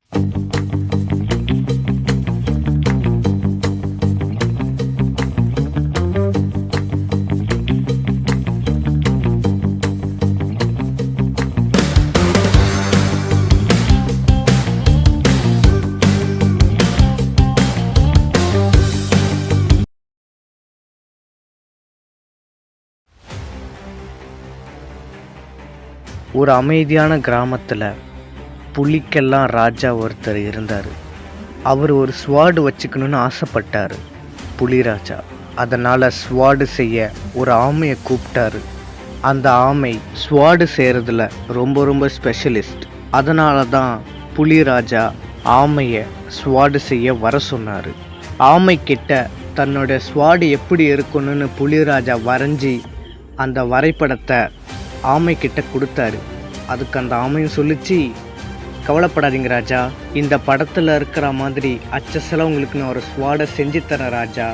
ஒரு அமைதியான கிராமத்தில் புலிக்கெல்லாம் ராஜா ஒருத்தர் இருந்தார். அவர் ஒரு ஸ்வாடு வச்சுக்கணுன்னு ஆசைப்பட்டார் புலிராஜா. அதனால் ஸ்வாடு செய்ய ஒரு ஆமையை கூப்பிட்டாரு. அந்த ஆமை ஸ்வாடு செய்கிறதுல ரொம்ப ஸ்பெஷலிஸ்ட். அதனால தான் புலிராஜா ஆமையை ஸ்வாடு செய்ய வர சொன்னார். ஆமைக்கிட்ட தன்னோட ஸ்வாடு எப்படி இருக்கணும்னு புலிராஜா வரைஞ்சி அந்த வரைபடத்தை ஆமைக்கிட்ட கொடுத்தாரு. அதுக்கு அந்த ஆமையும் சொல்லிச்சு, கவலைப்படாதீங்க ராஜா, இந்த படத்தில் இருக்கிற மாதிரி அச்சசல உங்களுக்கு நான் ஒரு ஸ்வாடை செஞ்சு தரேன் ராஜா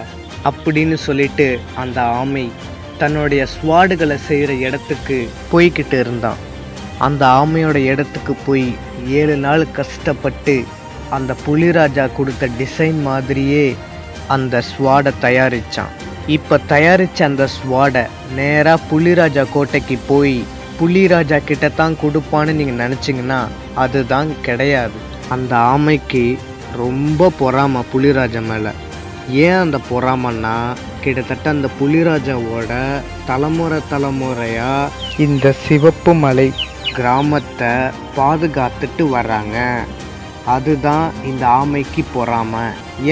அப்படின்னு சொல்லிட்டு அந்த ஆமை தன்னுடைய ஸ்வாடுகளை செய்கிற இடத்துக்கு போய்கிட்டு இருந்தான். அந்த ஆமையோட இடத்துக்கு போய் 7 நாள் கஷ்டப்பட்டு அந்த புலிராஜா கொடுத்த டிசைன் மாதிரியே அந்த ஸ்வாடை தயாரித்தான். இப்போ தயாரித்த அந்த ஸ்வாடை நேராக புலிராஜா கோட்டைக்கு போய் புலிராஜா கிட்ட தான் கொடுப்பான்னு நீங்கள் நினச்சிங்கன்னா அதுதான் கிடையாது. அந்த ஆமைக்கு ரொம்ப பொறாமை புலிராஜா மேலே. ஏன் அந்த பொறாமன்னா, கிட்டத்தட்ட அந்த புலிராஜாவோட தலைமுறையாக இந்த சிவப்பு மலை கிராமத்தை பாதுகாத்துட்டு வர்றாங்க. அதுதான் இந்த ஆமைக்கு பொறாமை.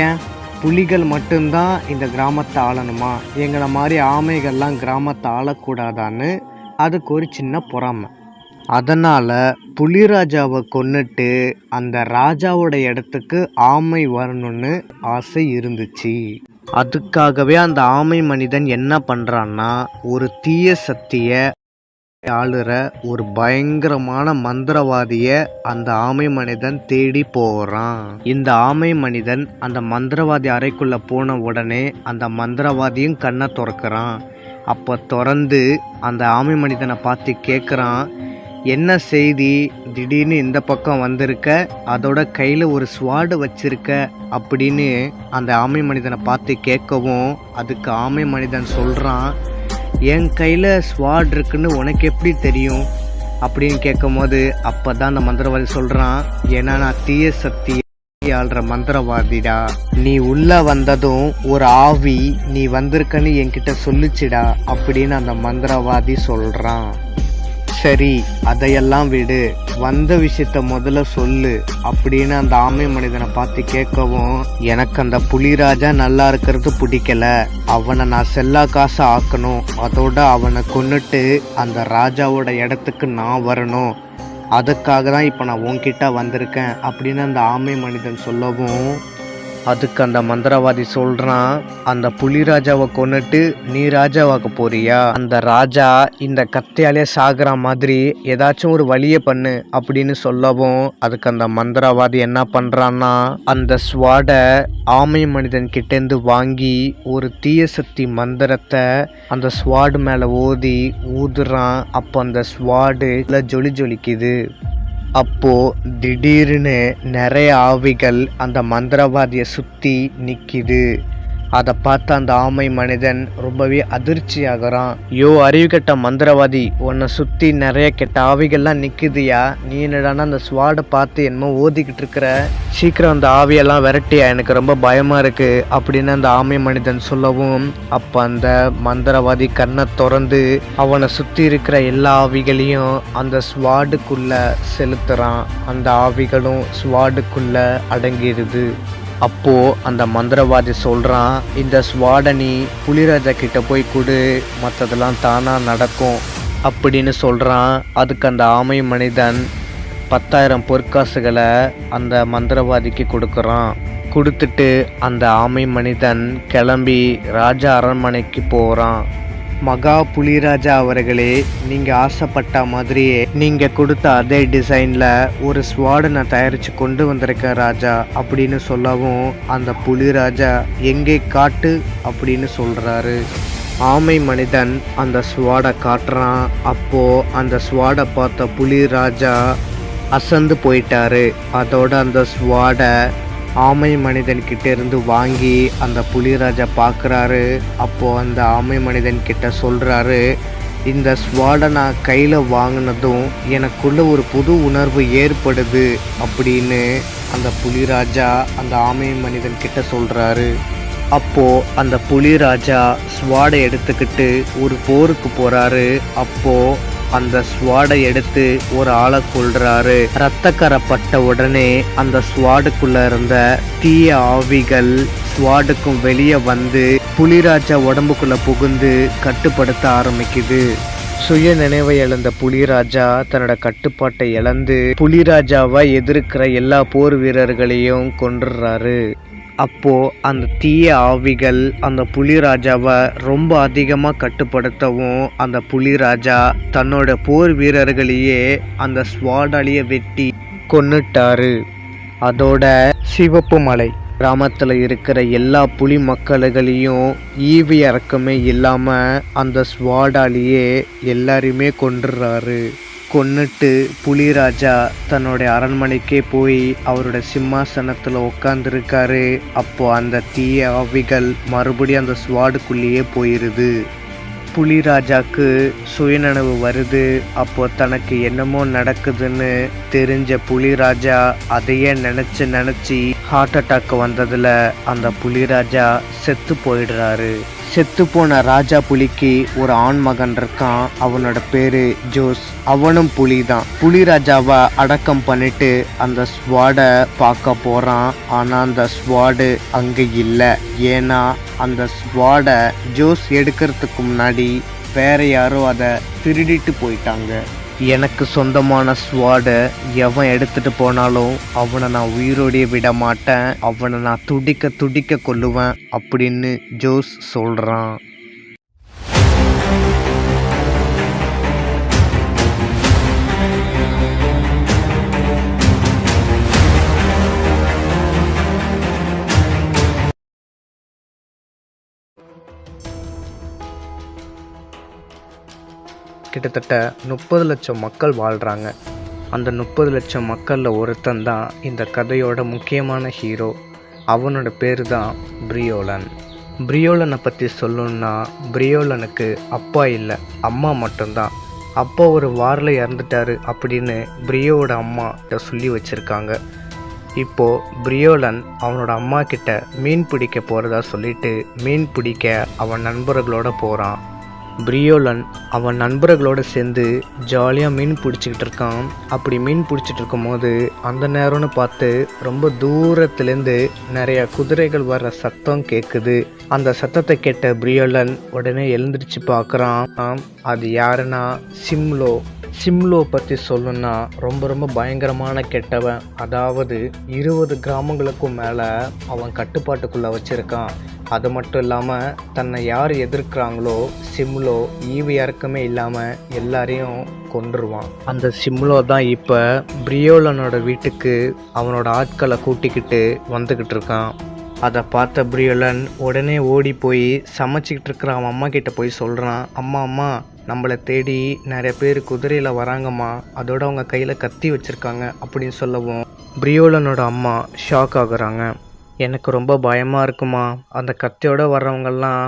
ஏன் புலிகள் மட்டும்தான் இந்த கிராமத்தை ஆளணுமா, எங்களை மாதிரி ஆமைகள்லாம் கிராமத்தை ஆளக்கூடாதான்னு அதுக்கு ஒரு சின்ன பொறாமை. அதனால் புலிராஜாவை கொன்னுட்டு அந்த ராஜாவோட இடத்துக்கு ஆமை வரணும்னு ஆசை இருந்துச்சு. அதுக்காகவே அந்த ஆமை மனிதன் என்ன பண்ணுறான்னா, ஒரு தீய சக்தியை ஆளுற ஒரு பயங்கரமான மந்திரவாதிய அந்த ஆமை மனிதன் தேடி போகிறான். இந்த ஆமை மனிதன் அந்த மந்திரவாதி அறைக்குள்ள போன உடனே அந்த மந்திரவாதியும் கண்ணை திறக்கிறான். அப்போ திறந்து அந்த ஆமை மனிதனை பார்த்து கேட்குறான், என்ன செய்தி, திடீர்னு இந்த பக்கம் வந்திருக்க, அதோட கையில் ஒரு ஸ்வாடு வச்சிருக்க அப்படின்னு அந்த ஆமை மனிதனை பார்த்து கேட்கவும் அதுக்கு ஆமை மனிதன் சொல்கிறான், என் கையில் ஸ்வாட் இருக்குன்னு உனக்கு எப்படி தெரியும் அப்படின்னு கேட்கும் போது அப்போ தான் அந்த மந்திரவாதி சொல்கிறான், ஏன்னா நான் தீய சக்தி ஆள்ற மந்திரவாதிடா, நீ உள்ள வந்ததும் ஒரு ஆவி நீ வந்திருக்கன்னு என்கிட்ட சொல்லிச்சிடா அப்படின்னு அந்த மந்திரவாதி சொல்கிறான். சரி அதையெல்லாம் விடு, வந்த விஷயத்த முதல்ல சொல்லு அப்படின்னு அந்த ஆமை மனிதனை பார்த்து கேட்கவும், எனக்கு அந்த புலிராஜா நல்லா இருக்கிறது பிடிக்கல, அவனை நான் செல்லா காசை ஆக்கணும், அதோட அவனை கொன்னுட்டு அந்த ராஜாவோட இடத்துக்கு நான் வரணும், அதுக்காக தான் இப்போ நான் உன்கிட்ட வந்திருக்கேன் அப்படின்னு அந்த ஆமை மனிதன் சொல்லவும் அதுக்கு அந்த மந்திரவாதி சொல்கிறான், அந்த புலிராஜாவை கொன்னுட்டு நீ ராஜாவாக்க போறியா, அந்த ராஜா இந்த கத்தையாலே சாகிற மாதிரி ஏதாச்சும் ஒரு வழியை பண்ணு அப்படின்னு சொல்லவும் அதுக்கு அந்த மந்திரவாதி என்ன பண்ணுறான்னா, அந்த ஸ்வாடை ஆமை மனிதன் கிட்டேருந்து வாங்கி ஒரு தீய சக்தி மந்திரத்தை அந்த ஸ்வாடு மேலே ஊதுறான். அப்போ அந்த ஸ்வாடு ஜொலிக்குது. அப்போ திடீர்னு நிறைய ஆவிகள் அந்த மந்திரவாதியை சுற்றி நிற்கிது. அதை பார்த்து அந்த ஆமை மனிதன் ரொம்பவே அதிர்ச்சி ஆகிறான். யோ அறிவுகெட்ட மந்திரவாதி, உன்னை சுற்றி நிறைய கெட்ட ஆவிகள்லாம் நிற்குதுயா, நீ என்னடானா அந்த ஸ்வாடை பார்த்து என்னமோ ஓதிக்கிட்டு இருக்கிற, சீக்கிரம் அந்த ஆவியெல்லாம் விரட்டியா, எனக்கு ரொம்ப பயமாக இருக்குது அப்படின்னு அந்த ஆமை மனிதன் சொல்லவும் அப்போ அந்த மந்திரவாதி கண்ணை திறந்து அவனை சுற்றி இருக்கிற எல்லா ஆவிகளையும் அந்த ஸ்வாடுக்குள்ளே செலுத்துகிறான். அந்த ஆவிகளும் ஸ்வாடுக்குள்ளே அடங்கிடுது. அப்போ அந்த மந்திரவாதி சொல்கிறான், இந்த ஸ்வாடை நீ புலிராஜா கிட்ட போய் கொடு, மற்றதெல்லாம் தானாக நடக்கும் அப்படின்னு சொல்கிறான். அதுக்கு அந்த ஆமை மனிதன் 10,000 பொற்காசுகளை அந்த மந்திரவாதிக்கு கொடுக்குறான். கொடுத்துட்டு அந்த ஆமை மனிதன் கிளம்பி ராஜா அரண்மனைக்கு போகிறான். மகா புலிராஜா அவர்களே, நீங்கள் ஆசைப்பட்ட மாதிரியே நீங்கள் கொடுத்த அதே டிசைனில் ஒரு ஸ்வாடை நான் தயாரித்து கொண்டு வந்திருக்கேன் ராஜா அப்படின்னு சொல்லவும் அந்த புலிராஜா எங்கே காட்டு அப்படின்னு சொல்கிறாரு. ஆமை மனிதன் அந்த ஸ்வாடை காட்டுறான். அப்போது அந்த ஸ்வாடை பார்த்த புலிராஜா அசந்து போயிட்டாரு. அதோட அந்த ஸ்வாடை ஆமை மனிதன் கிட்ட இருந்து வாங்கி அந்த புலிராஜா பார்க்குறாரு. அப்போது அந்த ஆமை மனிதன் கிட்ட சொல்கிறாரு, இந்த ஸ்வாடை நான் கையில் வாங்கினதும் எனக்குள்ள ஒரு புது உணர்வு ஏற்படுது அப்படின்னு அந்த புலிராஜா அந்த ஆமை மனிதன் கிட்ட சொல்கிறாரு. அப்போது அந்த புலிராஜா ஸ்வாடை எடுத்துக்கிட்டு ஒரு போருக்கு போகிறாரு. அப்போது அந்த ஸ்வாடை எடுத்து ஒரு ஆளை கொள்றாரு. ரத்தக்கரை பட்ட உடனே அந்த ஸ்வாடுக்குள்ள இருந்த தீய ஆவிகள் ஸ்வாடுக்கும் வெளியே வந்து புலிராஜா உடம்புக்குள்ள புகுந்து கட்டுப்படுத்த ஆரம்பிக்குது. சுய நினைவை இழந்த புலிராஜா தன்னோட கட்டுப்பாட்டை இழந்து புலிராஜாவை எதிர்க்கிற எல்லா போர் வீரர்களையும் கொன்றுறாரு. அப்போ அந்த தீய ஆவிகள் அந்த புலிராஜாவை ரொம்ப அதிகமாக கட்டுப்படுத்தவும் அந்த புலிராஜா தன்னோட போர் வீரர்களையே அந்த ஸ்வாடாலேயே வெட்டி கொன்னுட்டாரு. அதோட சிவப்பு மலை கிராமத்தில் இருக்கிற எல்லா புலி மக்கள்களையும் ஈவி இறக்கமே இல்லாமல் அந்த ஸ்வாடாலேயே எல்லாரையுமே கொன்றுறாரு. கொன்னுட்டு புலிராஜா தன்னுடைய அரண்மனைக்கே போய் அவரோட சிம்மாசனத்தில் உட்காந்துருக்காரு. அப்போ அந்த தீய ஆவிகள் மறுபடியும் அந்த ஸ்வாடுக்குள்ளேயே போயிடுது. புலிராஜாக்கு சுயநினைவு வருது. அப்போ தனக்கு என்னமோ நடக்குதுன்னு தெரிஞ்ச புலிராஜா அதையே நினச்சி ஹார்ட் அட்டாக் வந்ததில் அந்த புலிராஜா செத்து போயிடுறாரு. செத்து போன ராஜா புலிக்கு ஒரு ஆண் மகன் இருக்கான். அவனோட பேரு ஜோஸ். அவனும் புலி தான். புலிராஜாவை அடக்கம் பண்ணிட்டு அந்த ஸ்வாடை பார்க்க போறான். ஆனா அந்த ஸ்வாடு அங்க இல்லை. ஏன்னா அந்த ஸ்வாடை ஜோஸ் எடுக்கிறதுக்கு முன்னாடி வேற யாரோ அதை திருடிட்டு போயிட்டாங்க. எனக்கு சொந்தமான ஸ்வாடை எவன் எடுத்துட்டு போனாலும் அவனை நான் உயிரோடைய விட மாட்டேன், அவனை நான் துடிக்க துடிக்க கொல்லுவேன் அப்படின்னு ஜோஸ் சொல்கிறான். கிட்டத்தட்ட 30 லட்சம் மக்கள் வாழ்கிறாங்க. அந்த 30 லட்சம் மக்களில் ஒருத்தன் தான் இந்த கதையோட முக்கியமான ஹீரோ. அவனோட பேர் தான் பிரியோலன். பிரியோலனை பற்றி சொல்லணுன்னா, பிரியோலனுக்கு அப்பா இல்லை, அம்மா மட்டும்தான். அப்பா ஒரு வாரில் இறந்துட்டாரு அப்படின்னு பிரியோவோட அம்மா சொல்லி வச்சுருக்காங்க. இப்போது பிரியோலன் அவனோட அம்மா கிட்ட மீன் பிடிக்க போகிறதா சொல்லிட்டு மீன் பிடிக்க அவன் நண்பர்களோட போகிறான். பிரியோலன் அவன் நண்பர்களோடு சேர்ந்து ஜாலியாக மீன் பிடிச்சிக்கிட்டு இருக்கான். அப்படி மீன் பிடிச்சிட்டு இருக்கும் போது அந்த நேரம்னு பார்த்து ரொம்ப தூரத்துலேருந்து நிறைய குதிரைகள் வர்ற சத்தம் கேட்குது. அந்த சத்தத்தை கேட்ட பிரியோலன் உடனே எழுந்திரிச்சு பார்க்குறான். அது யாருன்னா சிம்லோ. சிம்லோ பற்றி சொல்லணுன்னா ரொம்ப பயங்கரமான கெட்டவன். அதாவது 20 கிராமங்களுக்கும் மேலே அவன் கட்டுப்பாட்டுக்குள்ளே வச்சுருக்கான். அது மட்டும் இல்லாமல் தன்னை யார் எதிர்க்கிறாங்களோ சிம்லோ ஈவு இறக்கமே இல்லாமல் எல்லாரையும் கொன்றுவான். அந்த சிம்லோ தான் இப்போ பிரியோலனோட வீட்டுக்கு அவனோட ஆட்களை கூட்டிக்கிட்டு வந்துக்கிட்டு இருக்கான். அதை பார்த்த பிரியோலன் உடனே ஓடி போய் சமைச்சிக்கிட்டு இருக்கிற அவன் அம்மா கிட்ட போய் சொல்கிறான், அம்மா நம்மளை தேடி நிறைய பேர் குதிரையில் வராங்கம்மா, அதோட அவங்க கையில் கத்தி வச்சுருக்காங்க அப்படின்னு சொல்லவும் பிரியோலனோட அம்மா ஷாக் ஆகுறாங்க. எனக்கு ரொம்ப பயமாக இருக்குமா, அந்த கத்தியோட வர்றவங்கெல்லாம்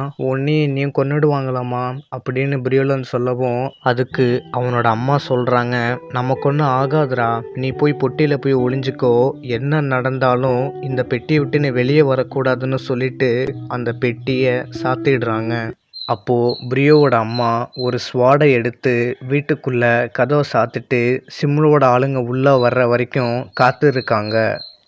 இன்னும் கொன்னுடுவாங்களாம்மா அப்படின்னு பிரியோலன் சொல்லவும் அதுக்கு அவனோட அம்மா சொல்கிறாங்க, நமக்கு ஒன்றும் ஆகாதுரா, நீ போய் பொட்டியில் போய் ஒளிஞ்சிக்கோ, என்ன நடந்தாலும் இந்த பெட்டியை விட்டு நீ வெளியே வரக்கூடாதுன்னு சொல்லிட்டு அந்த பெட்டியை சாத்திடுறாங்க. அப்போது பிரியோவோட அம்மா ஒரு ஸ்வாடை எடுத்து வீட்டுக்குள்ளே கதவை சாத்திட்டு சிம்லோட ஆளுங்க உள்ளே வர்ற வரைக்கும் காத்து இருக்காங்க.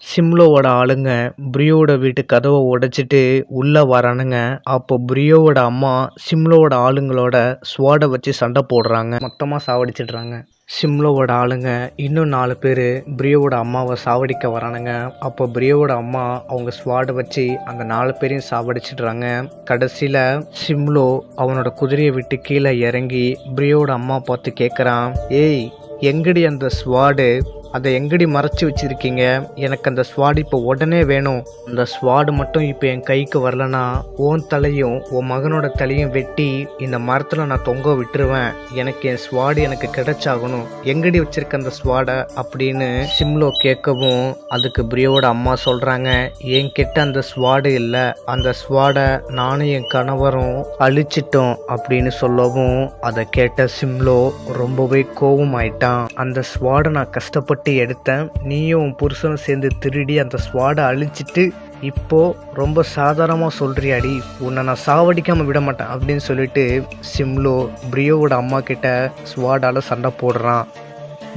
சிம்லோவோட ஆளுங்க பிரியோவோட வீட்டு கதவை உடைச்சிட்டு உள்ளே வரானுங்க. அப்போ பிரியோவோட அம்மா சிம்லோவோட ஆளுங்களோட ஸ்வாடை வச்சு சண்டை போடுறாங்க, மொத்தமாக சாவடிச்சிடுறாங்க. சிம்லோவோட ஆளுங்க இன்னும் 4 பேர் பிரியோவோட அம்மாவை சாவடிக்க வரானுங்க. அப்போ பிரியோவோட அம்மா அவங்க ஸ்வாடை வச்சு அந்த 4 பேரையும் சாவடிச்சிடுறாங்க. கடைசியில் சிம்லோ அவனோட குதிரையை விட்டு கீழே இறங்கி பிரியோவோட அம்மா பார்த்து கேட்குறான், ஏய் எங்கடி அந்த ஸ்வாடு, அதை எங்கடி மறைச்சி வச்சிருக்கீங்க? எனக்கு அந்த ஸ்வாடு இப்போ உடனே வேணும். அந்த ஸ்வாடு மட்டும் இப்போ என் கைக்கு வரலனா உன் தலையும் உன் மகனோட தலையும் வெட்டி இந்த மரத்தில் நான் தொங்க விட்டுருவேன். எனக்கு என் ஸ்வாடு எனக்கு கிடைச்சாகணும். எங்கடி வச்சிருக்க அந்த ஸ்வாடை அப்படின்னு சிம்லோ கேட்கவும் அதுக்கு பிரியோவோட அம்மா சொல்கிறாங்க, என்கிட்ட அந்த ஸ்வாடு இல்லை, அந்த ஸ்வாடை நானும் என் கணவரும் அழிச்சிட்டோம் அப்படின்னு சொல்லவும் அதை கேட்ட சிம்லோ ரொம்பவே கோபமாயிட்டான். அந்த ஸ்வாடை நான் கஷ்டப்பட்டு எடுத்தேன், நீயும் உன் புருஷனும் சேர்ந்து திருடி அந்த ஸ்வாடை அழிச்சிட்டு இப்போ ரொம்ப சாதாரணமாக சொல்றியாடி, உன்னை நான் சாவடிக்காமல் விட மாட்டேன் அப்படின்னு சொல்லிட்டு சிம்லோ பிரியோவோட அம்மா கிட்ட ஸ்வாடால் சண்டை போடுறான்.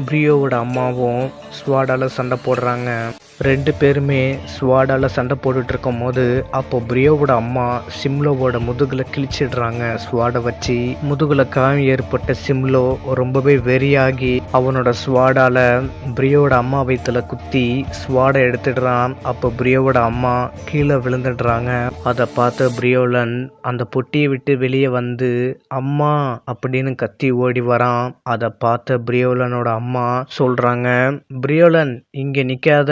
பிரியோவோட அம்மாவும் ஸ்வாடால் சண்டை போடுறாங்க. ரெண்டு பேருமே ஸ்வாடால் சண்டை போட்டுட்டு இருக்கும் போது அப்போ பிரியோவோட அம்மா சிம்லோவோட முதுகில் கிழிச்சிடுறாங்க. ஸ்வாடை வச்சு முதுகில் காயம் ஏற்பட்ட சிம்லோ ரொம்பவே வெறியாகி அவனோட ஸ்வாடால் பிரியோவோட அம்மா வயிற்றுல குத்தி ஸ்வாடை எடுத்துடுறான். அப்போ பிரியோவோட அம்மா கீழே விழுந்துடுறாங்க. அதை பார்த்த பிரியோலன் அந்த பொட்டியை விட்டு வெளியே வந்து அம்மா அப்படின்னு கத்தி ஓடி வரான். அதை பார்த்த பிரியோலனோட அம்மா சொல்கிறாங்க, பிரியோலன் இங்கே நிற்காத,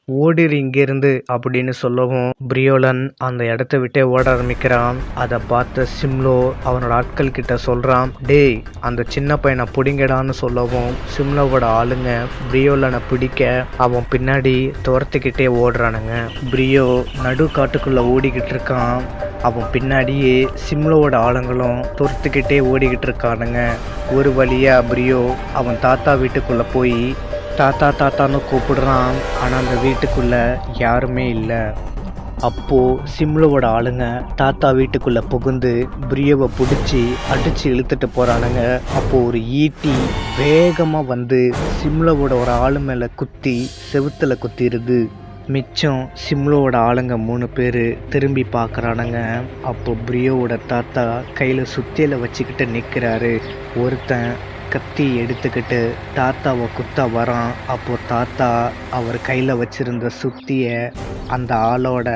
ஓடிரு இங்கிருந்து அப்படின்னு சொல்லவும் பிரியோலன் அந்த இடத்த விட்டே ஓட ஆரம்பிக்கிறான். அதை பார்த்த சிம்லோ அவனோட ஆட்கள் கிட்ட சொல்றான், டேய் அந்த சின்ன பையனை பிடிங்கடான்னு சொல்லவும் சிம்லோவோட ஆளுங்க பிரியோலனை பிடிக்க அவன் பின்னாடி துரத்துக்கிட்டே ஓடுறானுங்க. பிரியோ நடு காட்டுக்குள்ள ஓடிக்கிட்டு இருக்கான். அவன் பின்னாடியே சிம்லோவோட ஆளுங்களும் துரத்துக்கிட்டே ஓடிக்கிட்டு இருக்கானுங்க. ஒரு வழியா பிரியோ அவன் தாத்தா வீட்டுக்குள்ள போய் தாத்தா தாத்தான்னு கூப்பிடுறான். ஆனால் அந்த வீட்டுக்குள்ள யாருமே இல்லை. அப்போது சிம்லோவோட ஆளுங்க தாத்தா வீட்டுக்குள்ளே புகுந்து பிரியோவை பிடிச்சி அடித்து இழுத்துட்டு போகிறானுங்க. அப்போது ஒரு ஈட்டி வேகமாக வந்து சிம்லோவோட ஒரு ஆளு மேலே குத்தி செவுத்தில் குத்திடுது. மிச்சம் சிம்லோவோட ஆளுங்க 3 பேர் திரும்பி பார்க்குறானுங்க. அப்போ பிரியோவோட தாத்தா கையில் சுத்தியலை வச்சுக்கிட்டு நிற்கிறாரு. ஒருத்தன் கத்தி எடுத்துக்கிட்டு தாத்தாவை குத்த வரான். அப்போ தாத்தா அவர் கையில் வச்சிருந்த சுத்தியை அந்த ஆளோட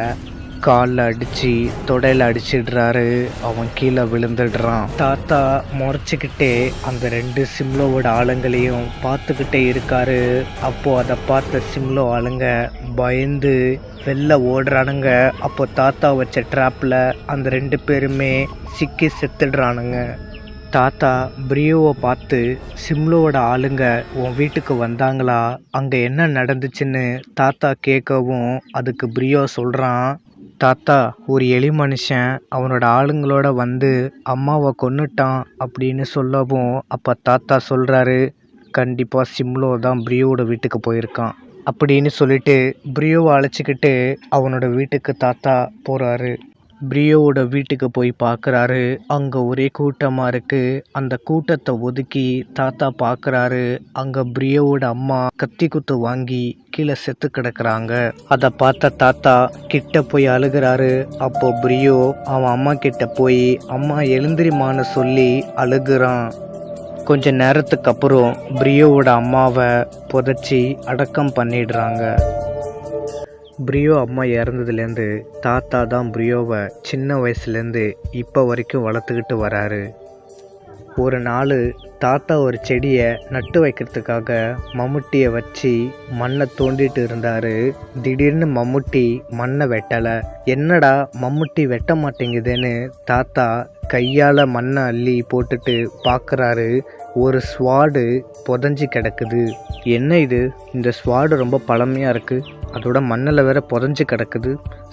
காலில் அடித்து தொடையில் அடிச்சிடுறாரு. அவன் கீழே விழுந்துடுறான். தாத்தா முறைச்சிக்கிட்டே அந்த 2 சிம்லோவோட ஆளுங்களையும் பார்த்துக்கிட்டே இருக்காரு. அப்போது அதை பார்த்த சிம்லோ ஆளுங்க பயந்து வெளில ஓடுறானுங்க. அப்போ தாத்தா வச்ச ட்ராப்பில் அந்த 2 பேருமே சிக்கி செத்துடுறானுங்க. தாத்தா பிரியோவை பார்த்து, சிம்லோவோட ஆளுங்க உன் வீட்டுக்கு வந்தாங்களா, அங்கே என்ன நடந்துச்சுன்னு தாத்தா கேட்கவும் அதுக்கு பிரியோ சொல்கிறான், தாத்தா ஒரு எலி மனுஷன் அவனோட ஆளுங்களோட வந்து அம்மாவை கொன்னுட்டான் அப்படின்னு சொல்லவும் அப்போ தாத்தா சொல்கிறாரு, கண்டிப்பாக சிம்லோ தான் பிரியோவோட வீட்டுக்கு போயிருக்கான் அப்படின்னு சொல்லிட்டு பிரியோவை அழைச்சிக்கிட்டு அவனோட வீட்டுக்கு தாத்தா போகிறாரு. பிரியோவோட வீட்டுக்கு போய் பார்க்குறாரு. அங்கே ஒரே கூட்டமாக இருக்குது. அந்த கூட்டத்தை ஒதுக்கி தாத்தா பார்க்குறாரு. அங்கே பிரியோவோட அம்மா கத்தி குத்து வாங்கி கீழே செத்து கிடக்குறாங்க. அதை பார்த்த தாத்தா கிட்ட போய் அழுகிறாரு. அப்போ பிரியோ அவன் அம்மா கிட்ட போய் அம்மா எழுந்திரிமான்னு சொல்லி அழுகிறான். கொஞ்ச நேரத்துக்கு அப்புறம் பிரியோவோட அம்மாவை புதைச்சி அடக்கம் பண்ணிடுறாங்க. பிரியோ அம்மா இறந்ததுலேருந்து தாத்தா தான் பிரியோவை சின்ன வயசுலேருந்து இப்போ வரைக்கும் வளர்த்துக்கிட்டு வராரு. ஒரு நாள் தாத்தா ஒரு செடியை நட்டு வைக்கிறதுக்காக மம்முட்டியை வச்சு மண்ணை தோண்டிட்டு இருந்தார். திடீர்னு மம்முட்டி மண்ணை வெட்டலை. என்னடா மம்முட்டி வெட்ட மாட்டேங்குதுன்னு தாத்தா கையால் மண்ணை அள்ளி போட்டுட்டு பார்க்குறாரு. ஒரு ஸ்வாடு புதஞ்சி கிடக்குது. என்ன இது, இந்த ஸ்வாடு ரொம்ப பழமையாக இருக்குது, அதோட மண்ணில் வேற புதஞ்சி கிடக்குது.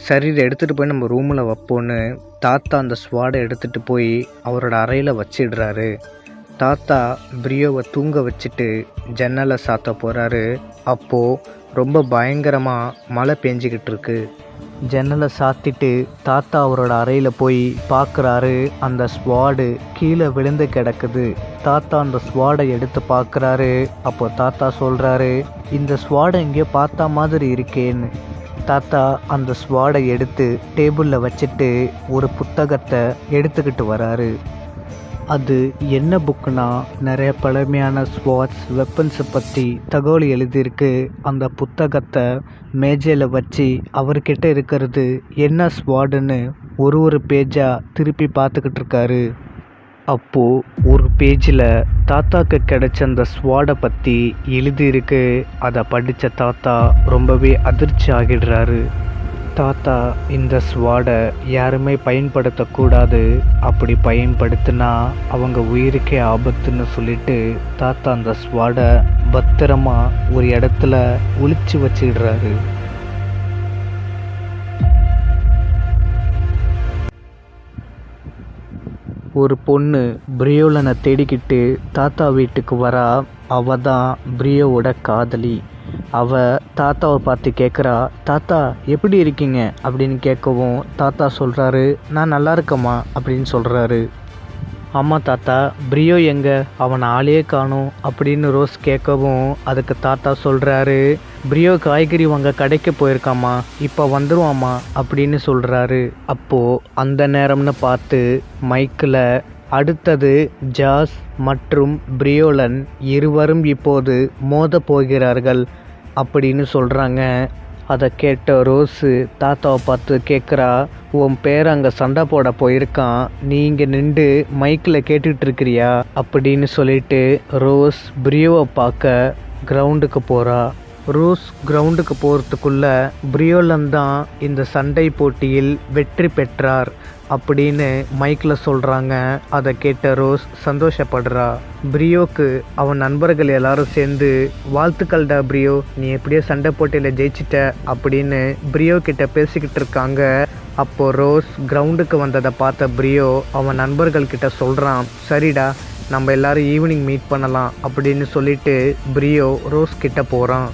சரி இதை எடுத்துகிட்டு போய் நம்ம ரூமில் வைப்போன்னு தாத்தா அந்த ஸ்வாடை எடுத்துகிட்டு போய் அவரோட அறையில் வச்சிடுறாரு. தாத்தா பிரியோவை தூங்க வச்சுட்டு ஜன்னலை சாத்த போகிறாரு. அப்போது ரொம்ப பயங்கரமாக மழை பெஞ்சிக்கிட்டு இருக்கு. ஜன்னலை சாத்திட்டு தாத்தா அவரோட அறையில் போய் பார்க்குறாரு. அந்த ஸ்வாடு கீழே விழுந்து கிடக்குது. தாத்தா அந்த ஸ்வாடை எடுத்து பார்க்குறாரு. அப்போ தாத்தா சொல்கிறாரு, இந்த ஸ்வாடை எங்கேயோ பார்த்தா மாதிரி இருக்கேன்னு. தாத்தா அந்த ஸ்வாடை எடுத்து டேபிளில் வச்சுட்டு ஒரு புத்தகத்தை எடுத்துக்கிட்டு வராரு. அது என்ன புக்குனா, நிறைய பழமையான ஸ்வாட்ஸ் வெப்பன்ஸை பற்றி தகவல் எழுதியிருக்கு. அந்த புத்தகத்தை மேஜையில் வச்சு அவர்கிட்ட இருக்கிறது என்ன ஸ்வாடுன்னு ஒரு பேஜாக திருப்பி பார்த்துக்கிட்டு இருக்காரு. அப்போது ஒரு பேஜில் தாத்தாக்கு கிடைச்ச அந்த ஸ்வாடை பற்றி எழுதியிருக்கு. அதை படித்த தாத்தா ரொம்பவே அதிர்ச்சி ஆகிடுறாரு. தாத்தா, இந்த ஸ்வாடை யாருமே பயன்படுத்தக்கூடாது, அப்படி பயன்படுத்தினா அவங்க உயிருக்கே ஆபத்துன்னு சொல்லிட்டு தாத்தா அந்த ஸ்வாடை பத்திரமா ஒரு இடத்துல ஒளிச்சு வச்சிடுறாரு. ஒரு பொண்ணு பிரியோலனை தேடிக்கிட்டு தாத்தா வீட்டுக்கு வரா. அவ தான் பிரியோவோட காதலி. அவ தாத்தாவை பார்த்து கேட்குறா, தாத்தா எப்படி இருக்கீங்க அப்படின்னு கேட்கவும் தாத்தா சொல்கிறாரு, நான் நல்லா இருக்கம்மா அப்படின்னு சொல்கிறாரு. ஆமாம் தாத்தா, பிரியோ எங்கே, அவன் ஆளே காணும் அப்படின்னு ரோஸ் கேட்கவும் அதுக்கு தாத்தா சொல்கிறாரு, பிரியோ காய்கறி வாங்க கடைக்கு போயிருக்காம்மா, இப்போ வந்துடுவாம்மா அப்படின்னு சொல்கிறாரு. அப்போது அந்த நேரம்னு பார்த்து மைக்கில் அடுத்தது ஜாஸ் மற்றும் பிரியோலன் இருவரும் இப்போது மோத போகிறார்கள் அப்படின்னு சொல்கிறாங்க. அதை கேட்ட ரோஸு தாத்தாவை பார்த்து கேட்குறா, உன் பேர் அங்கே சண்டை போட போயிருக்கான், நீ இங்கே நின்று மைக்கில் கேட்டுட்ருக்கிறியா அப்படின்னு சொல்லிட்டு ரோஸ் பிரியோவை பார்க்க கிரவுண்டுக்கு போகிறா. ரோஸ் கிரவுண்டுக்கு போகிறதுக்குள்ளே பிரியோலன் தான் இந்த சண்டை போட்டியில் வெற்றி பெற்றார் அப்படின்னு மைக்கில் சொல்கிறாங்க. அதை கேட்ட ரோஸ் சந்தோஷப்படுறா. பிரியோக்கு அவன் நண்பர்கள் எல்லாரும் சேர்ந்து, வாழ்த்துக்கள்டா பிரியோ, நீ எப்படியோ சண்டை போட்டியில் ஜெயிச்சிட்ட அப்படின்னு பிரியோ கிட்ட பேசிக்கிட்டு இருக்காங்க. அப்போது ரோஸ் கிரவுண்டுக்கு வந்ததை பார்த்த பிரியோ அவன் நண்பர்கள் கிட்ட சொல்கிறான், சரிடா, நம்ம எல்லாரும் ஈவினிங் மீட் பண்ணலாம் அப்படின்னு சொல்லிட்டு பிரியோ ரோஸ் கிட்ட போகிறான்.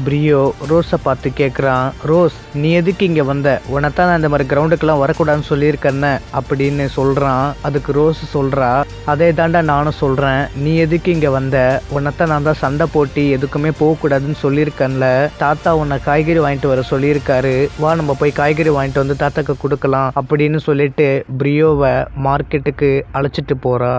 பிரியோ ரோஸை பார்த்து கேட்குறான், ரோஸ் நீ எதுக்கு இங்கே வந்த, உனத்தான் நான் இந்த மாதிரி கிரவுண்டுக்கெல்லாம் வரக்கூடாதுன்னு சொல்லியிருக்கேன்ன அப்படின்னு சொல்கிறான். அதுக்கு ரோஸ் சொல்கிறா, அதே தாண்டா நானும் சொல்கிறேன், நீ எதுக்கு இங்கே வந்த, உனத்தான் நான் தான் சண்டை போட்டி எதுக்குமே போகக்கூடாதுன்னு சொல்லியிருக்கேன்ல, தாத்தா உன்னை காய்கறி வாங்கிட்டு வர சொல்லியிருக்காரு, வா நம்ம போய் காய்கறி வாங்கிட்டு வந்து தாத்தாக்கு கொடுக்கலாம் அப்படின்னு சொல்லிட்டு பிரியோவை மார்க்கெட்டுக்கு அழைச்சிட்டு போகிறா.